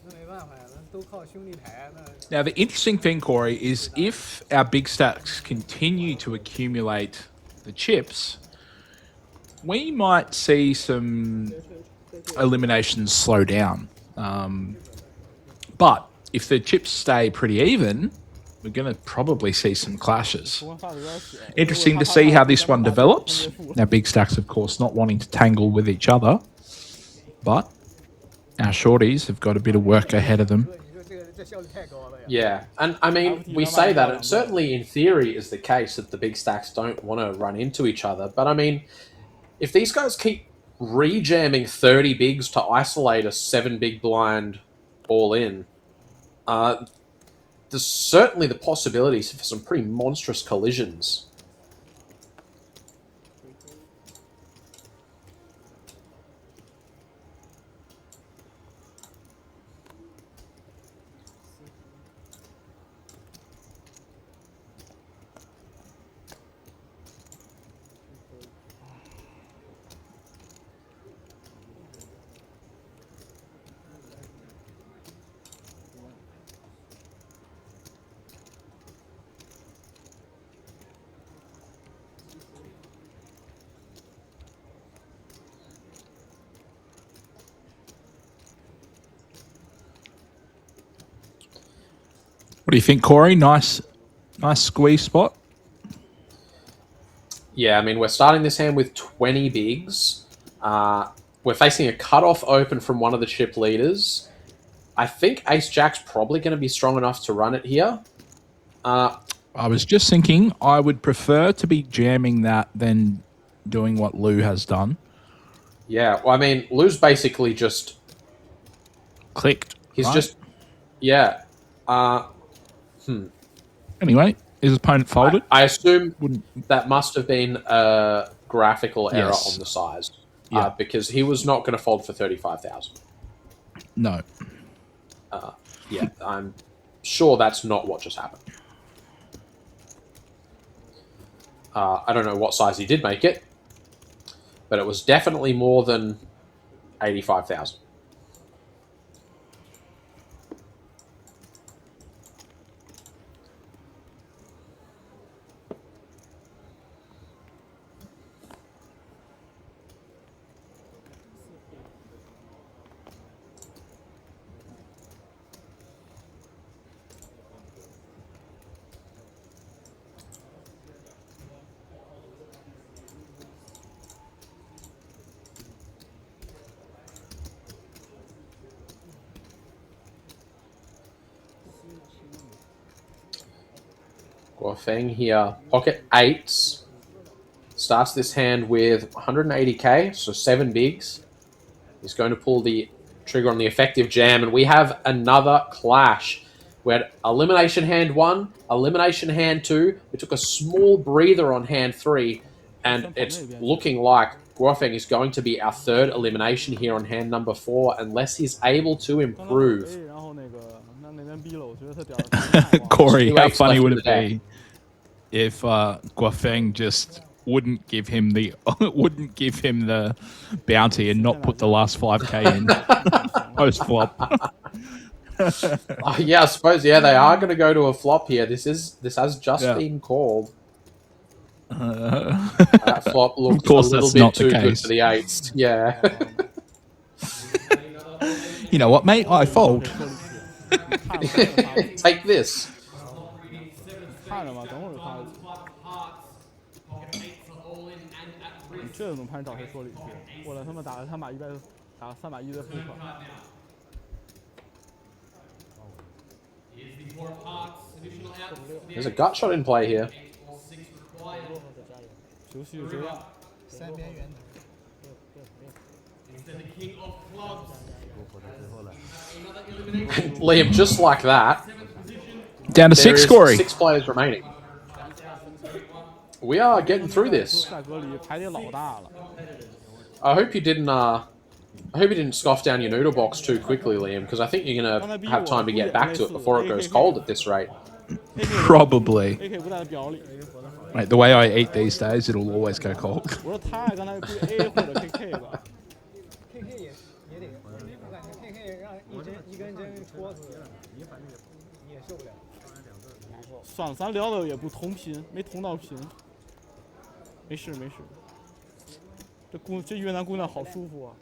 那没办法呀，那都靠兄弟台那。 Now, the interesting thing, Corey, is if our big stacks continue to accumulate the chips, we might see some eliminations slow down. But if the chips stay pretty even, we're going to probably see some clashes. 文化有点血。 Interesting to see how this one develops. Now, big stacks, of course, not wanting to tangle with each other, but our shorties have got a bit of work ahead of them. 你说这效率太高了呀。 Yeah, and I mean, we say that, it certainly in theory is the case that the big stacks don't want to run into each other, but I mean, if these guys keep rejamming 30 bigs to isolate a 7 big blind all in, there's certainly the possibilities for some pretty monstrous collisions. What do you think, Corey? Nice squeeze spot. Yeah, I mean, we're starting this hand with 20 bigs. We're facing a cutoff open from one of the chip leaders. I think Ace-Jack's probably going to be strong enough to run it here. I was just thinking I would prefer to be jamming that than doing what Lou has done. Yeah, well, I mean, Lou's basically just... Clicked. He's right? just... Yeah. Anyway, his opponent folded. I assume that must have been a graphical error Yes. on the size. Yeah. Because he was not going to fold for 35,000. No. Yeah, I'm sure that's not what just happened. I don't know what size he did make it, but it was definitely more than 85,000. Guofeng here, pocket eights. Starts this hand with 180k, so 7 bigs. He's going to pull the trigger on the effective jam, and we have another clash. We had elimination hand 1, elimination hand 2. We took a small breather on hand 3, and it's looking like Guofeng is going to be our 3rd elimination here on hand number 4, unless he's able to improve. Corey, how Two-eights funny left would in it the deck. be if Guofeng just wouldn't give him the bounty and not put the last 5k in post flop? Yeah, I suppose. Yeah, they are going to go to a flop here. This has just been called. That flop looks a little bit too good for the 8s. Yeah. You know what, mate? I fold. Take this. 看着吧，等会儿看。你这种盘找谁说理去？过来他妈打了3把100，打了3把1的扑克。There's a gut shot in play here. 游戏就这样。3边圆头。 Liam, just like that. Down to There 6, is Corey. 6 players remaining. We are getting through this. 赛格里牌也老大了。 I hope you didn't. I hope you didn't scoff down your noodle box too quickly, Liam, because I think you're gonna have time to get back to it before it goes cold at this rate. Probably. AK 不在表里。 Mate, the way I eat these days, it'll always go cold. 我说他刚才对 A 或者 KK 吧。 KK 也得，我感觉 KK 让一根针戳死，你也受不了。算了，咱聊的也不同频，没同到频。没事没事。这越南姑娘好舒服啊！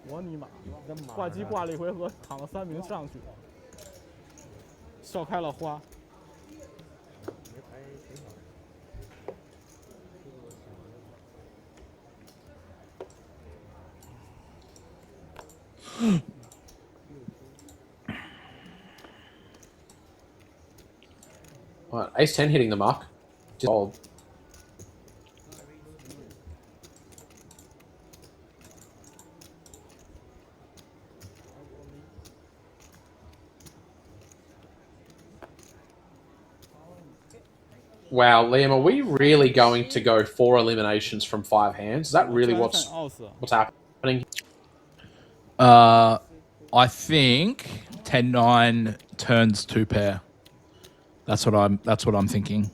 我尼玛，挂机挂了一回合，躺了3名上去，笑开了花。Right, Ace 10 hitting the mark. Just fold. Wow, Liam, are we really going to go 4 eliminations from 5 hands? Is that really what's happening? I think 10-9 turns 2 pair. That's what I'm thinking.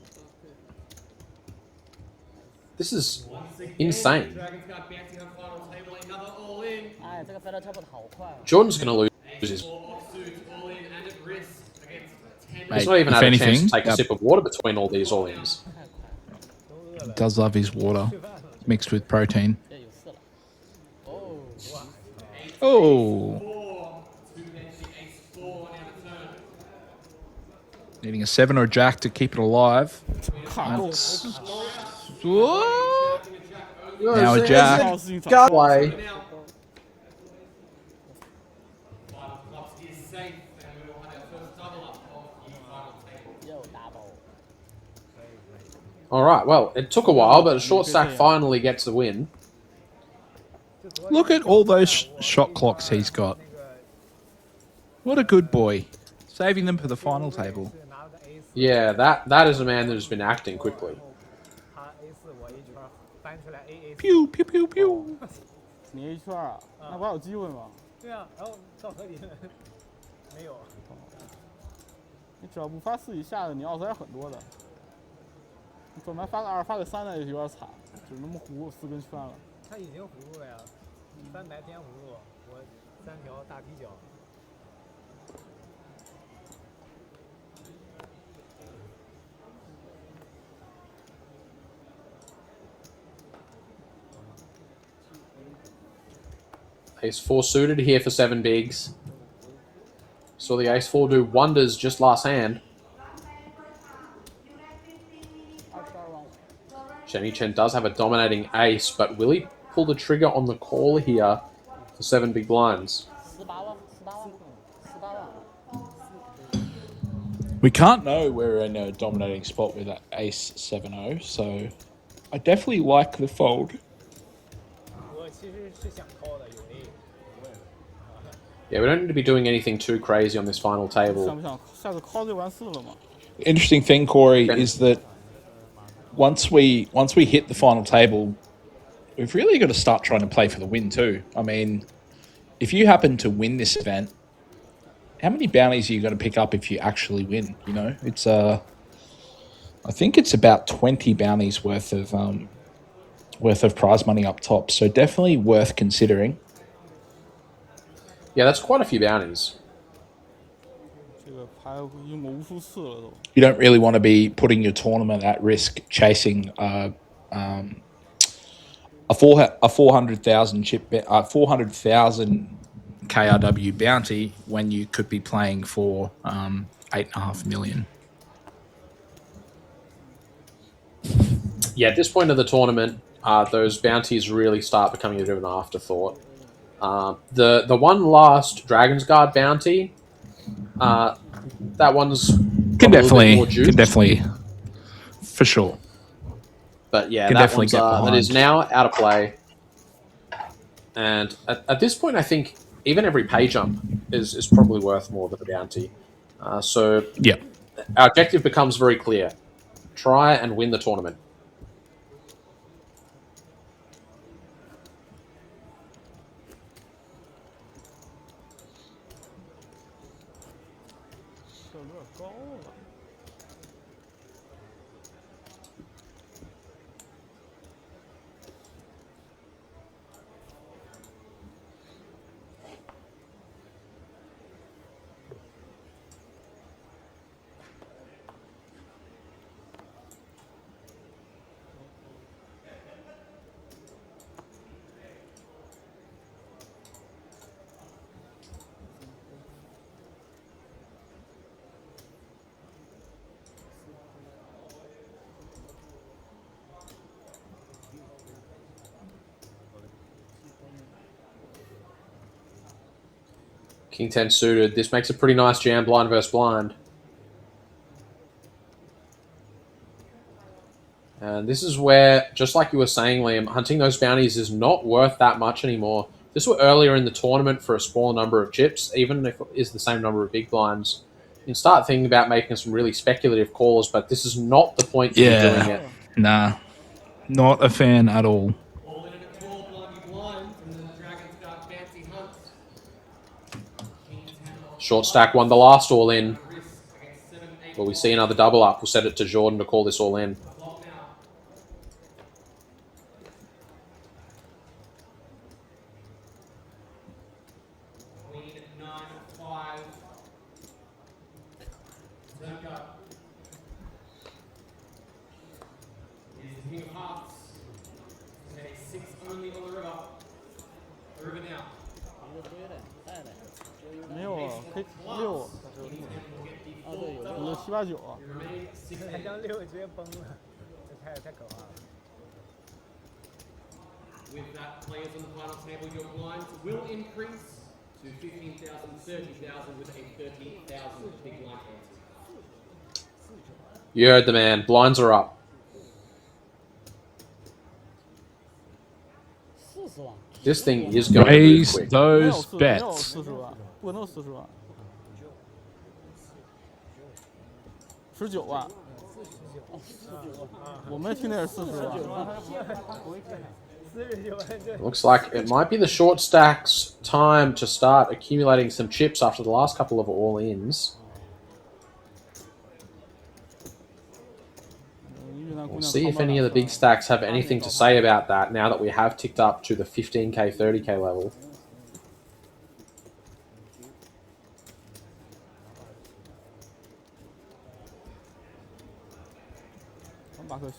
This is insane. Jordan's going to lose his... He's not even had a chance to take a sip of water between all these all-ins. Does love his water mixed with protein. Oh. Needing a 7 or a jack to keep it alive. 卡够。 Whoa! Now a jack. 好事情找 Go away. All right. Well, it took a while, but a short stack finally gets the win. Look at all those shot clocks he's got. What a good boy. Saving them for the final table. Yeah, that is a man that has been acting quickly. Pew, pew, pew, pew. 你 A 圈啊？那不还有机会吗？对啊，然后到河底没有。你只要不发4以下的，你奥赛很多的。你专门发个2、发个3的有点惨，只能糊4根圈了。他已经葫芦了呀，3白偏葫芦，我3条大啤酒。 Ace-4 suited here for 7 bigs. Saw the Ace-4 do wonders just last hand. Jenny Chen does have a dominating ace, but will he pull the trigger on the call here for 7 big blinds? We can't know we're in a dominating spot with that ace 7-0, so I definitely like the fold. Yeah, we don't need to be doing anything too crazy on this final 想 table. 不想下次 call 就完事了嘛？ Interesting thing, Corey, is that once we hit the final table, we've really got to start trying to play for the win too. I mean, if you happen to win this event, how many bounties are you going to pick up if you actually win? You know, it's I think it's about 20 bounties worth of prize money up top. So definitely worth considering. Yeah, that's quite a few bounties. 这个牌用过无数次了都。 You don't really want to be putting your tournament at risk chasing a 400,000 KRW bounty when you could be playing for 8.5 million. Yeah, at this point of the tournament, those bounties really start becoming a bit of an afterthought. The one last Dragon's Guard bounty, that one's Can definitely, juiced. for sure. But yeah, Can that definitely one's get that is behind. now out of play. And at this point, I think even every pay jump is probably worth more than a bounty. So Yeah. our objective becomes very clear: try and win the tournament. King 10 suited. This makes a pretty nice jam, blind versus blind. And this is where, just like you were saying, Liam, hunting those bounties is not worth that much anymore. If this were earlier in the tournament for a small number of chips, even if it is the same number of big blinds, you can start thinking about making some really speculative calls, but this is not the point to be doing it. Nah. Not a fan at all. Short stack won the last all in. Will we see another double up? We'll set it to Jordan to call this all in. 7、8、9啊。还将6直接崩了，这太可怕了。 With that, players on the final table, your blinds will increase to 15,000, 30,000 with a 30,000 big blind ante. You heard the man. Blinds are up. 40万。 This thing is going to move Raise quick. 没有 those 没有 bets. 40万，不能有40万。19万。我们听的是40万。 Looks like it might be the short stack's time to start accumulating some chips after the last couple of all-ins. We'll see if any of the big stacks have anything to say about that now that we have ticked up to the 15k, 30k level. $300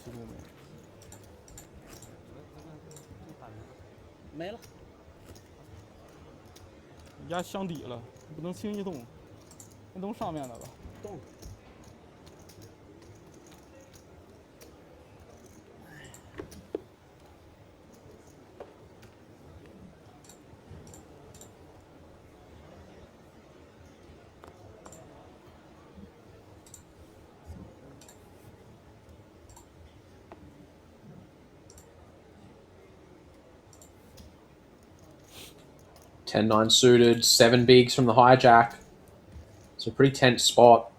没了。压箱底了，不能轻易动，先动上面的吧。动。 10-9 suited, 7 bigs from the hijack. It's a pretty tense spot.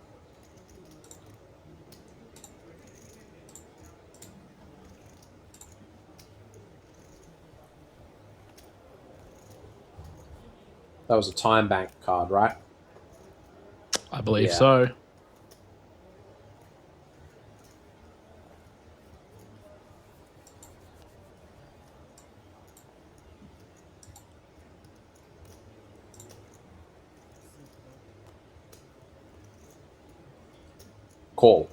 That was a time bank card, right? I believe Yeah. so. Call.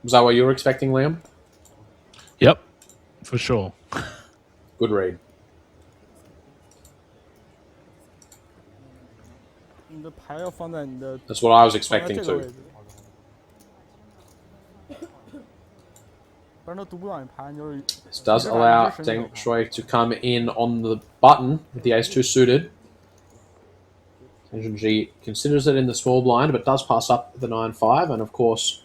Was that what you were expecting, Liam? Yep, for sure. Good read. 你的牌要放在你的 That's what I was 放在 expecting 这个位 too. 置，不然他读不到你牌，你就是。 This does allow Deng Shui to come in on the button with the ace-2 suited. Deng Junji considers it in the small blind, but does pass up the 9-5, and of course,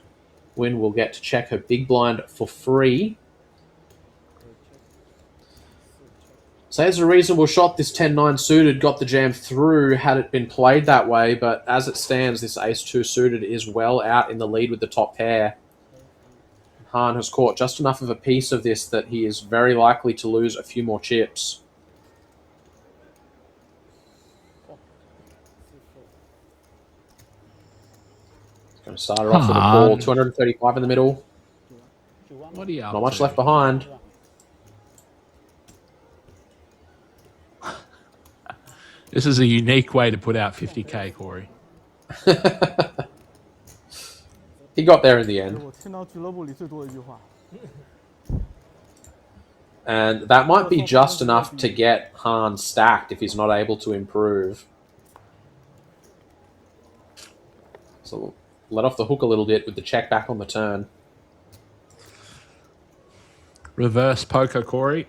Win will get to check her big blind for free. So there's a reasonable shot this 10-9 suited got the jam through had it been played that way, but as it stands, this ace-2 suited is well out in the lead with the top pair. Han has caught just enough of a piece of this that he is very likely to lose a few more chips. He's going to start her off with a call. 235 in the middle. What are you up Not much to? left behind. This is a unique way to put out 50k, Corey. He got there in the end. 我听到俱乐部里最多的一句话。 And that might be just enough to get Han stacked if he's not able to improve. So let off the hook a little bit with the check back on the turn. Reverse poker, Corey.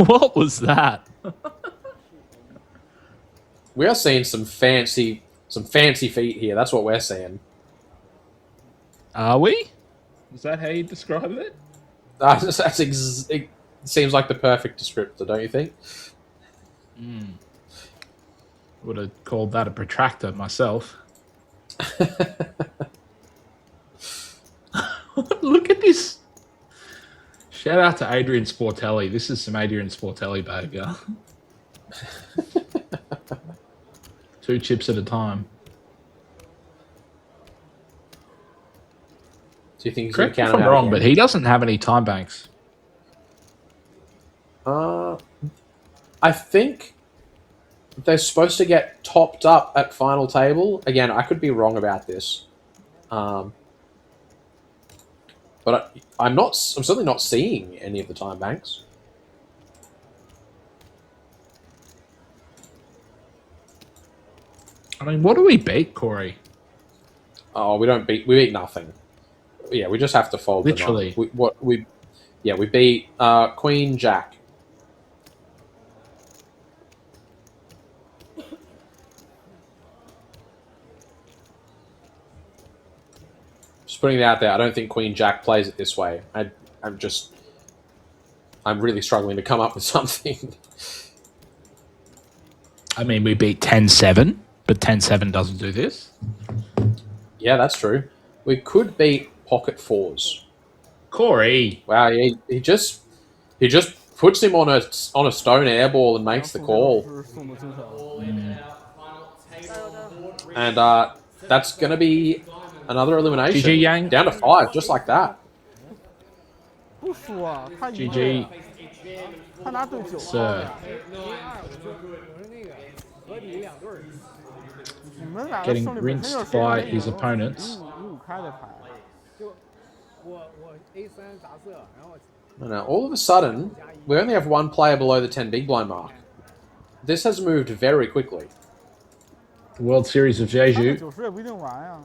What was that? We are seeing some fancy feet here. That's what we're seeing. Are we? Is that how you describe it? It seems like the perfect descriptor, don't you think? Would have called that a protractor myself. Look at this. Shout out to Adrian Sportelli. This is some Adrian Sportelli behavior. 2 chips at a time. Do you think he's going Correct to me if count it I'm out wrong, again? but he doesn't have any time banks. I think they're supposed to get topped up at final table. Again, I could be wrong about this. But I'm not. I'm certainly not seeing any of the time banks. I mean, what do we beat, Corey? Oh, we don't beat. We beat nothing. Yeah, we just have to fold. Literally. We beat Queen Jack. Just putting it out there. I don't think Queen Jack plays it this way. I'm really struggling to come up with something. I mean, we beat 10-7, but 10-7 doesn't do this. Yeah, that's true. We could beat pocket fours. Corey. Wow, he just puts him on a stone airball and makes the call. And that's going to be another elimination. GG Yang. Down to 5, just like that. 不输啊，他赢了 GG. 他拿对9 Sir. 和你2对儿。你们俩的 Getting 胜利本身 rinsed 就是谁 by 赢 his opponents. 5-5开的牌。就我 A3 杂色，然后 Now, all of a sudden, we only have one player below the 10 big blind mark. This has moved very quickly. World Series of 他的 Jeju. 90也不一定完呀。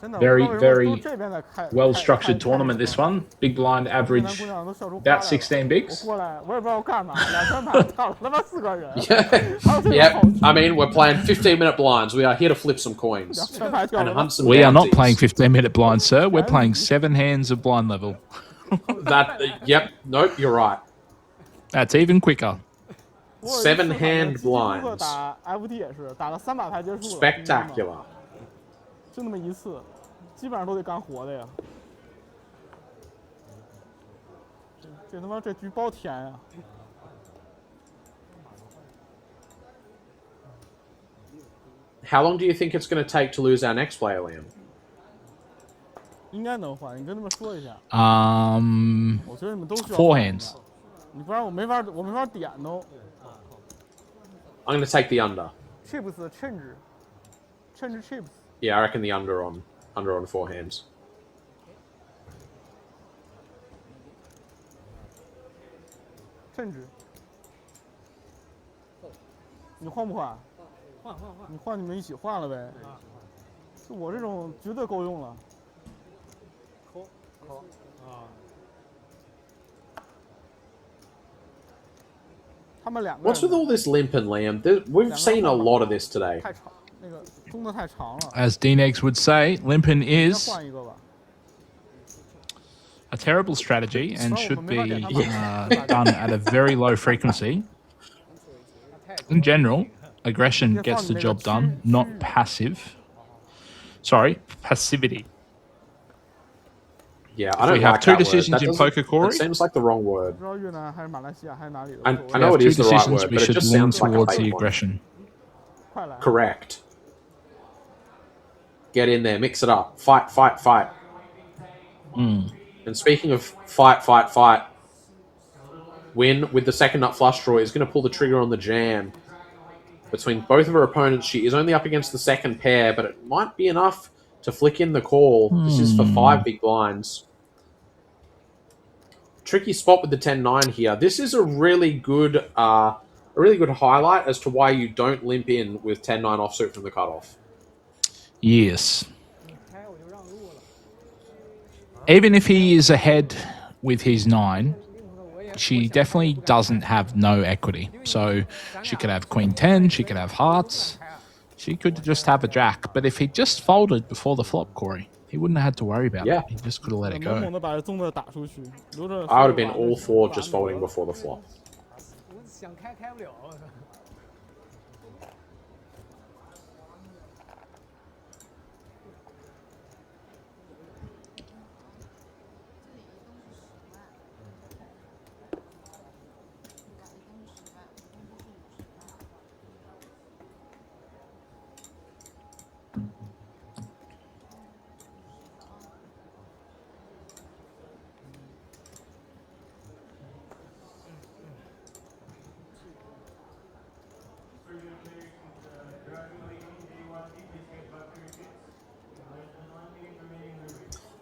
真的， Very, 我不知道为什么 very 都这边在开 well-structured tournament, this one. Big blind 越南 average 姑娘都笑出花 about 来了 16 bigs. 我过来，我也不知道干嘛，2-3盘跳了他妈4个人， Yep, I mean, we're playing 15-minute blinds. We are here to flip some coins 2-3盘跳 and 了 hunt some We are not bounties. playing 15-minute blind, sir. We're playing 7 hands of blind level. Yep, nope, you're right. That's even quicker. 我有一次 7 hand 基金顾客 blinds. 打 FD 也是打了3把牌结束了 Spectacular. 就那么一次，基本上都得干活的呀。这他妈这局包甜呀！ How long do you think it's going to take to lose our next player, Liam? 应该能换，你跟他们说一下。 Um, 我觉得你们都需要 4 换 hands. 你不然我没法点都。 I'm going to take the under. chips 称之 chips。 Yeah, I reckon the under on 4 hands. 称之。你换不换？换。你换你们一起换了呗。就我这种绝对够用了。抠啊！他们2个 What's with all this limp and Liam? We've seen a lot of this today. 太长，那个中的太长了。 As Deanex would say, limping 先 is 换一个吧。 a terrible strategy and should be done at a very low frequency. In general, aggression gets the job done, not passive. Sorry, passivity. Yeah, I don't We have like 2 that word. decisions That in doesn't- poker, Corey. That seems like the wrong word. 不知道越南还是马来西亚还是哪里的。 I 无所 know 谓 it Two is the right decisions word, we but it should just lean sounds like a towards the fake one. aggression. 快来。 Correct. Get in there, mix it up. Fight, fight, fight. And speaking of fight, Win with the second nut flush draw is going to pull the trigger on the jam. Between both of her opponents, she is only up against the second pair, but it might be enough to flick in the call. This is for 5 big blinds. Tricky spot with the 10-9 here. This is a really good highlight as to why you don't limp in with 10-9 offsuit from the cutoff. Yes. 开我就让路了。 Even if he is ahead with his 9, she definitely doesn't have no equity. So she could have Queen 10, she could have hearts, she could just have a jack. But if he just folded before the flop, Corey, he wouldn't have had to worry about Yeah. it. He just could have let it 猛 go. 猛的把中的打出去，留着。 I would have been all for just folding before the flop. 我想开不了。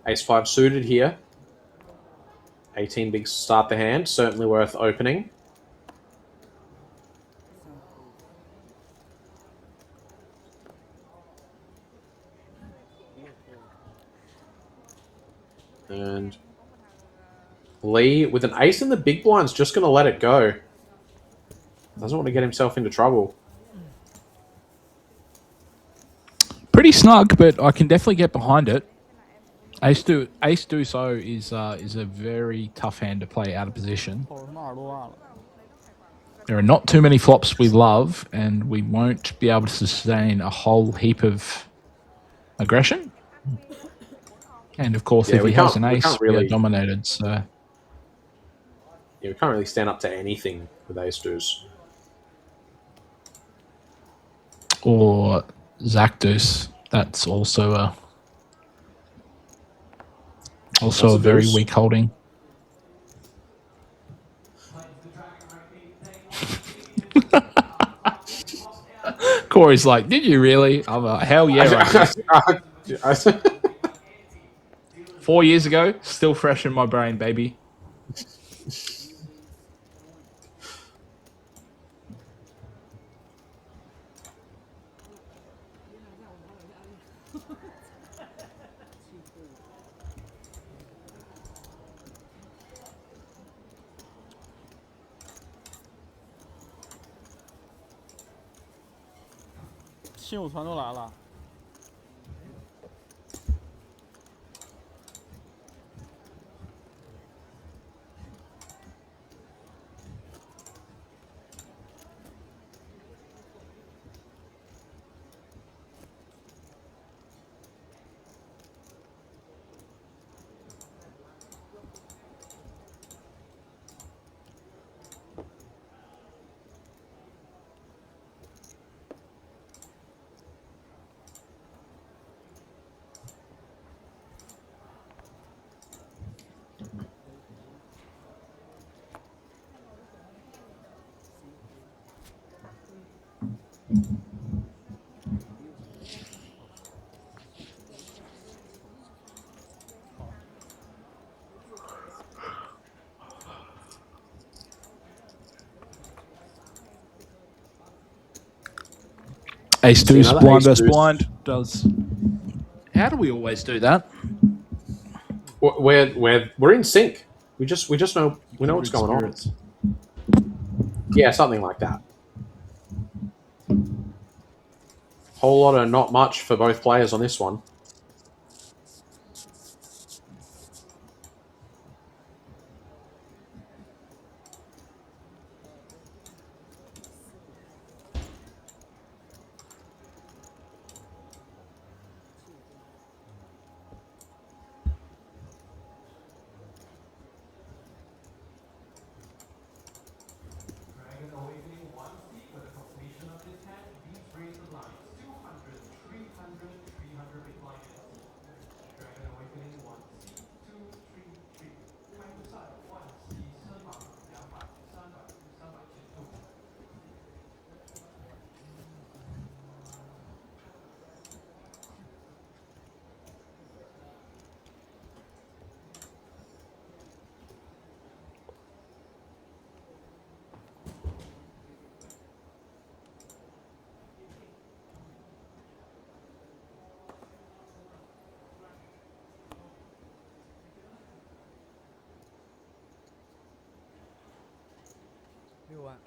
Ace-5 suited here. 18 bigs to start the hand. Certainly worth opening. And Lee, with an ace in the big blind's just going to let it go. Doesn't want to get himself into trouble. Pretty snug, but I can definitely get behind it. Ace do so is a very tough hand to play out of position. There are not too many flops we love, and we won't be able to sustain a whole heap of aggression. And of course, if he has an ace, we are dominated. So yeah, we can't really stand up to anything with ace deuce. Or Zach deuce. That's also a very weak holding. Corey's like, did you really? I'm like, hell yeah. 4 years ago, still fresh in my brain, baby.亲友团都来了。Ace deuce, blind versus blind. How do we always do that? We're in sync. We just know what's going on. Yeah, something like that. Whole lot of not much for both players on this one.6万，6万。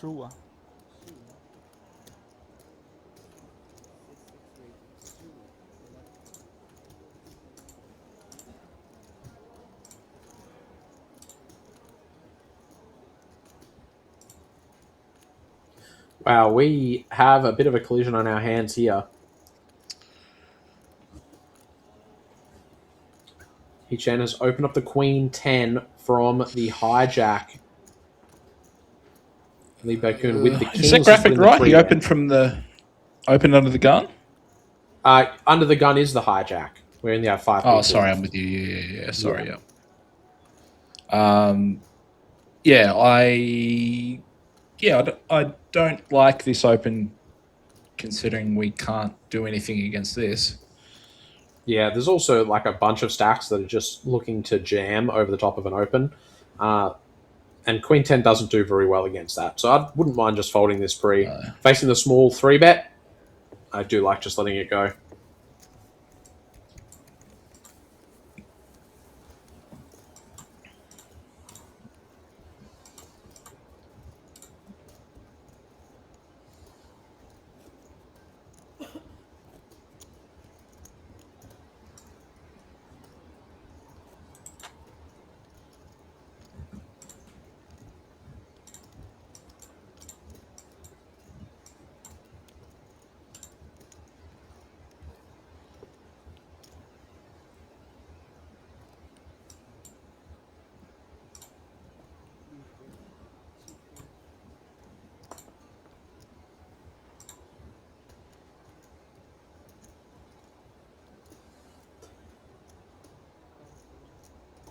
15啊。Wow, we have a bit of a collision on our hands here. Hichan has opened up the Queen 10 from the hijack. Lee Bakun with the Kings. Is that graphic right? He opened under the gun? Under the gun is the hijack. We're in the 5. Oh, sorry, I'm with you. Yeah. Sorry, yeah. Yeah, I don't like this open, considering we can't do anything against this. Yeah, there's also like a bunch of stacks that are just looking to jam over the top of an open. And Queen 10 doesn't do very well against that. So I wouldn't mind just folding this pre. Facing the small 3-bet, I do like just letting it go.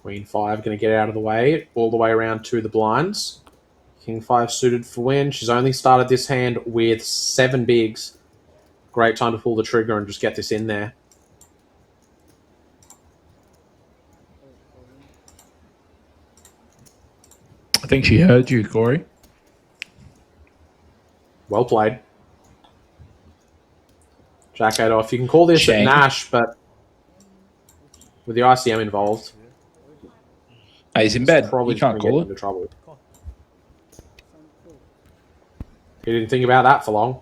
Queen 5 going to get out of the way, all the way around to the blinds. King 5 suited for win. She's only started this hand with 7 bigs. Great time to pull the trigger and just get this in there. I think she heard you, Corey. Well played. Jack 8 off. You can call this Shame. at Nash, but with the ICM involved, Hey, he's in bed. probably You can't just gonna call get it. into trouble. He didn't think about that for long.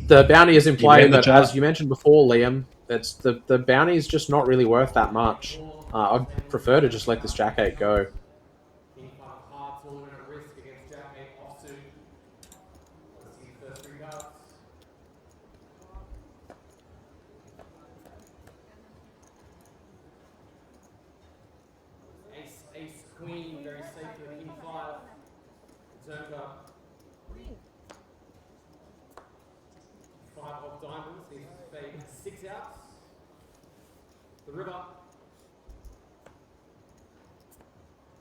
The bounty is in play, in the but chat. as you mentioned before, Liam, it's the bounty is just not really worth that much. I'd prefer to just let this Jack 8 go. King 5 of hearts, all in at risk against Jack 8 offsuit. Let's see the first 3 cards. Ace, queen, very safe for King 5. Zerka. 5 of diamonds, he's fade 6 outs. The river.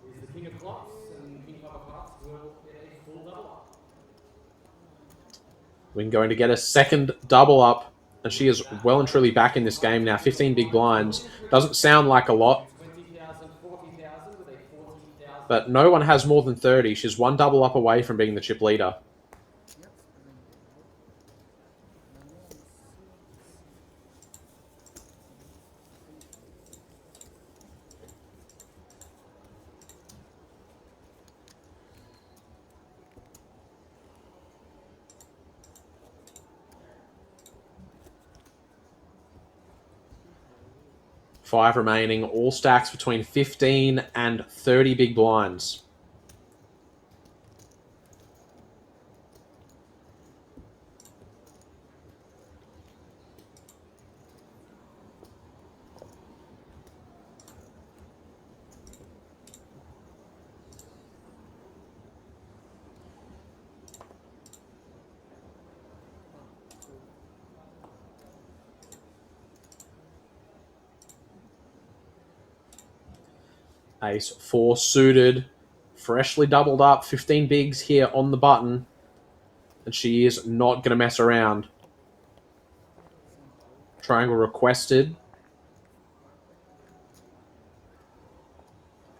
Is the King of Clubs, and King 5 of Hearts will get a full double up. We're going to get a second double up, and she is well and truly back in this game now. 15 big blinds. Doesn't sound like a lot, 20,000, 40,000 with a 40,000. but no one has more than 30. She's one double up away from being the chip leader. Five remaining, all stacks between 15 and 30 big blinds. Ace 4 suited, freshly doubled up, 15 bigs here on the button, and she is not going to mess around. Triangle requested.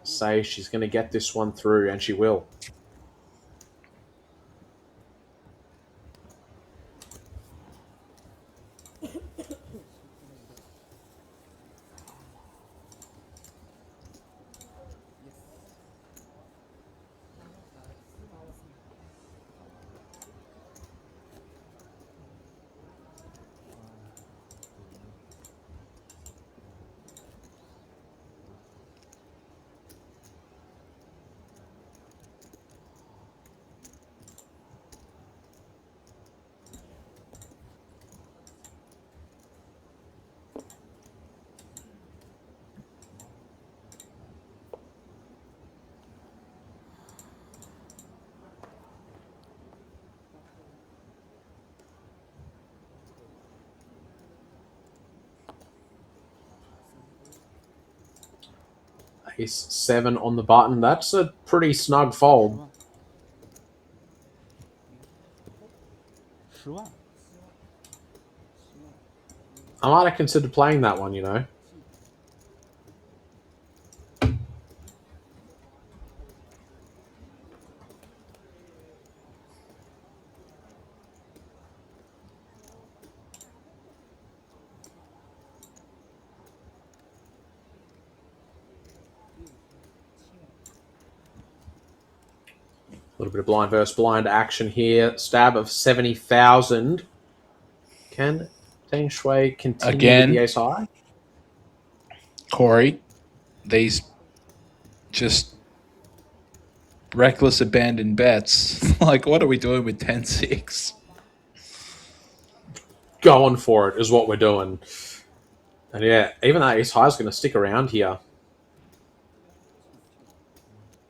Say she's going to get this one through, and she will. Ace 7 on the button. That's a pretty snug fold. 10万。I might have considered playing that one, you know. A little bit of blind versus blind action here. Stab of 70,000. Can Deng Shui continue Again. with the ace high? Corey, these just reckless abandoned bets. Like, what are we doing with 10-6? Going for it is what we're doing. And yeah, even that ace high is going to stick around here.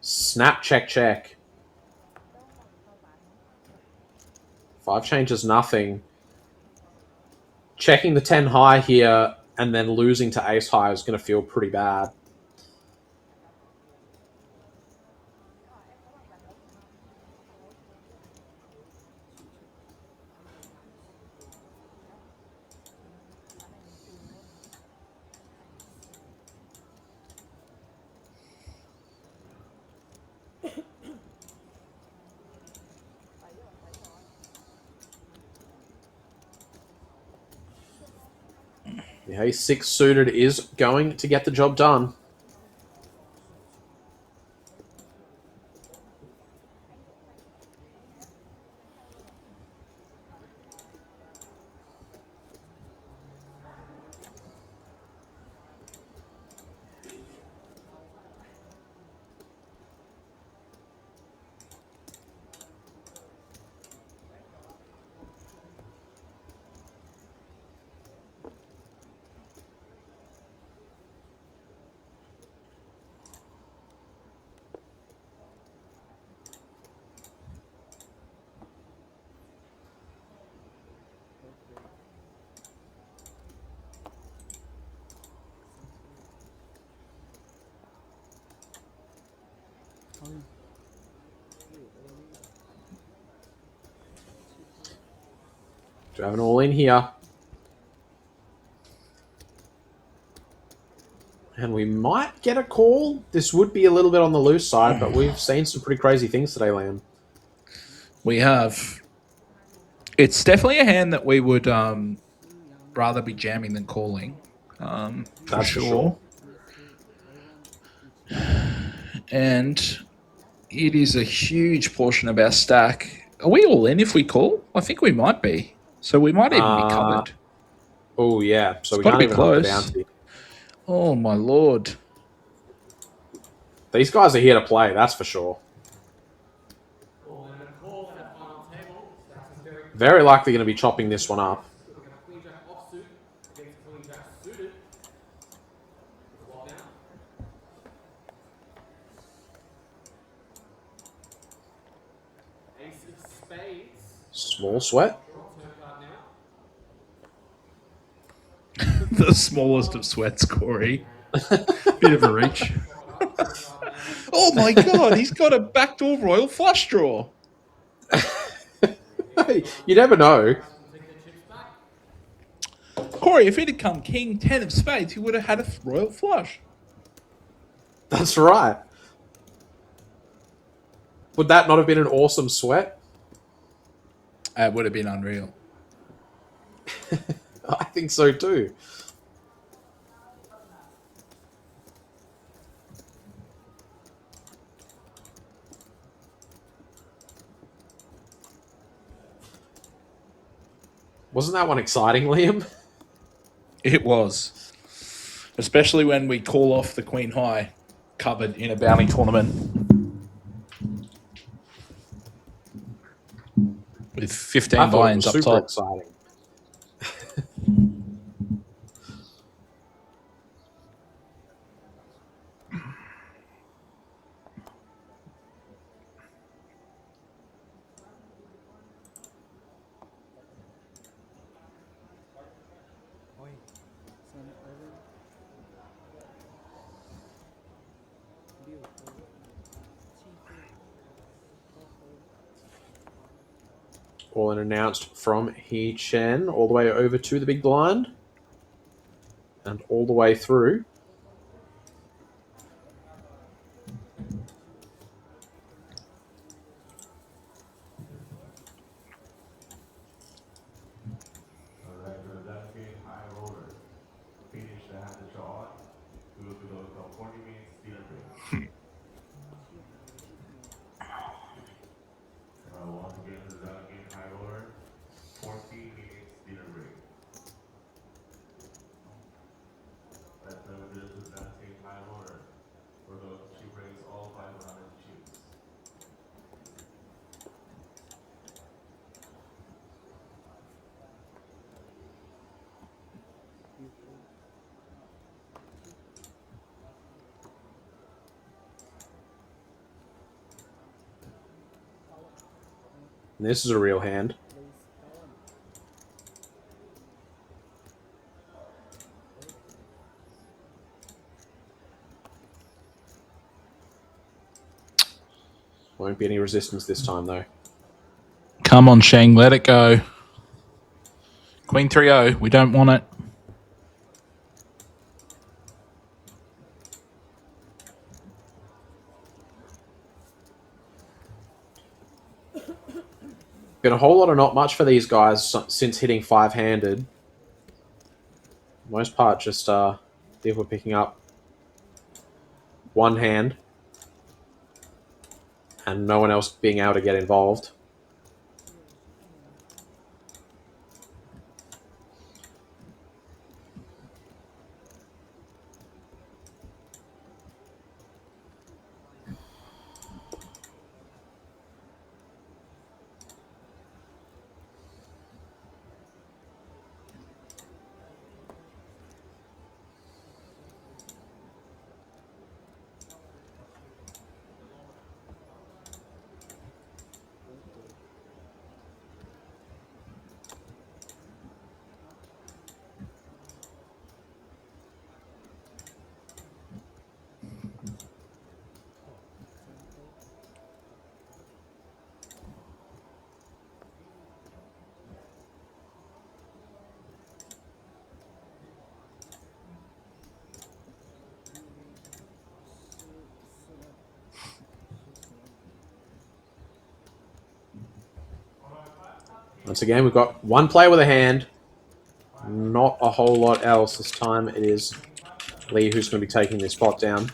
Snap, check, check. 5 changes, nothing. Checking the 10 high here and then losing to ace high is going to feel pretty bad. The ace 6 suited is going to get the job done. Do you have an all in here? And we might get a call. This would be a little bit on the loose side, but we've seen some pretty crazy things today, Liam. We have. It's definitely a hand that we would rather be jamming than calling. For That's for sure. And it is a huge portion of our stack. Are we all in if we call? I think we might be. So we might even be covered. Oh, yeah. So It's we gotta can't be even up the close. bounty. Oh, my Lord. These guys are here to play, that's for sure. Very likely going to be chopping this one up. Small sweat. The smallest of sweats, Corey. Bit of a reach. Oh, my God. He's got a backdoor royal flush draw. You never know. Corey, if it had come king 10 of spades, he would have had a royal flush. That's right. Would that not have been an awesome sweat? It would have been unreal. I think so too. Wasn't that one exciting, Liam? It was. Especially when we call off the queen high covered in a bounty tournament. With 15 I thought it buy-ins was up super top. exciting. All in announced from He Chen, all the way over to the big blind. And all the way through. And this is a real hand. Won't be any resistance this time, though. Come on, Sheng, let it go. Queen 3-0, we don't want it. Been a whole lot of not much for these guys since hitting five-handed. Most part just people picking up one hand and no one else being able to get involved. Once again, we've got one player with a hand. Not a whole lot else. This time it is Lee who's going to be taking this pot down.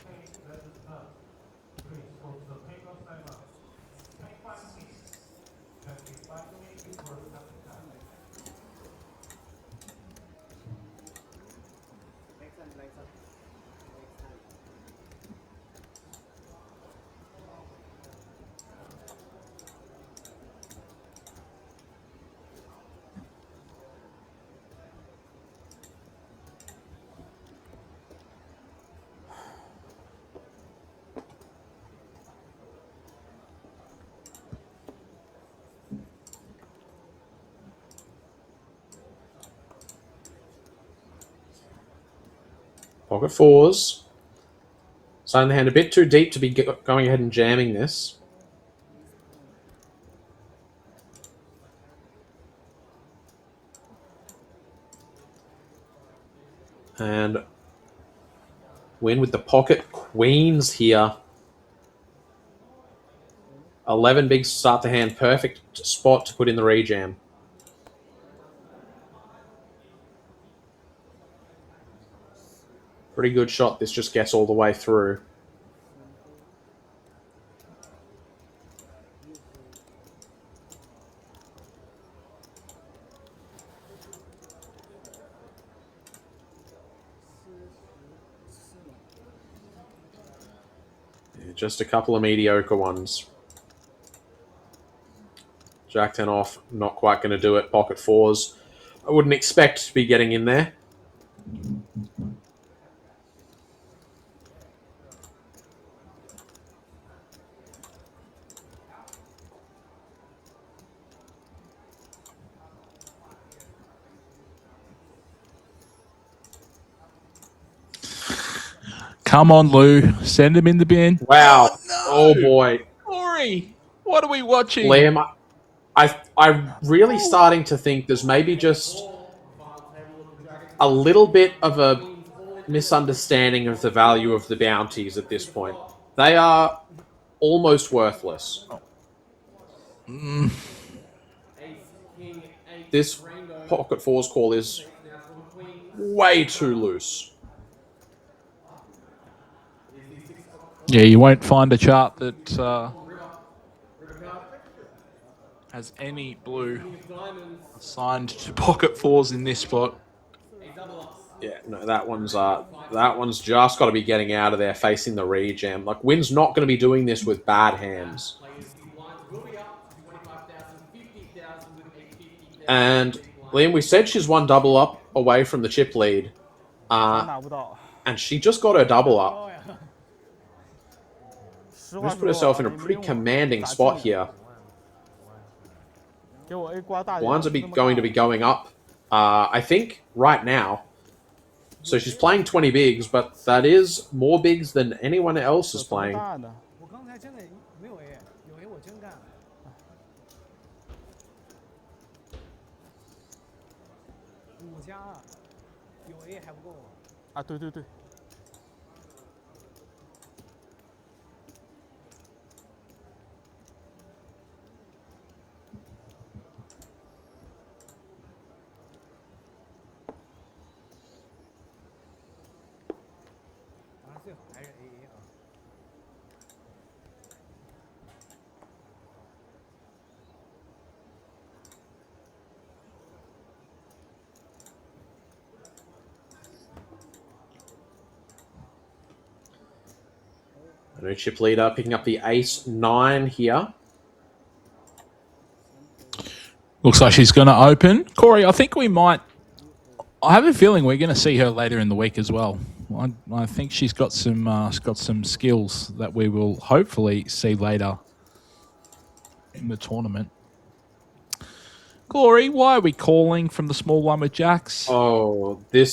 Pocket fours. Starting the hand a bit too deep to be going ahead and jamming this. And win with the pocket queens here. 11 bigs to start the hand. Perfect spot to put in the rejam. Pretty good shot. This just gets all the way through. Yeah, just a couple of mediocre ones. Jack 10 off, not quite going to do it. Pocket fours. I wouldn't expect to be getting in there. Come on, Lou. Send him in the bin. Wow. Oh boy. Rory, what are we watching? Liam, I'm really starting to think there's maybe just a little bit of a misunderstanding of the value of the bounties at this point. They are almost worthless. This pocket fours call is way too loose. Yeah, you won't find a chart that has any blue assigned to pocket fours in this spot. Yeah, no, that one's just got to be getting out of there, facing the rejam. Like, Wynn's not going to be doing this with bad hands. And Liam, we said she's one double up away from the chip lead, 拿不到。 and she just got her double up. 高呀，实话 Just 说 put herself in a 你没 pretty 用 commanding 打 spot 进 here. 给我 A 刮大一点 Blinds are 那么 going to 大 be going up, I think, right now. So she's playing 20 bigs, but that is more bigs than anyone else is 这么 playing. 大的我刚才真的没有 A，有 A 我真干了。5加2，有 A 还不够吗？啊，对对对。 当然最好还是 AA 啊。 A new chip leader picking up the ace-9 here. Looks like she's going to open. Corey, I think we might... I have a feeling we're going to see her later in the week as well. I think she's got some skills that we will hopefully see later in the tournament. Corey, why are we calling from the small one with jacks? Oh, this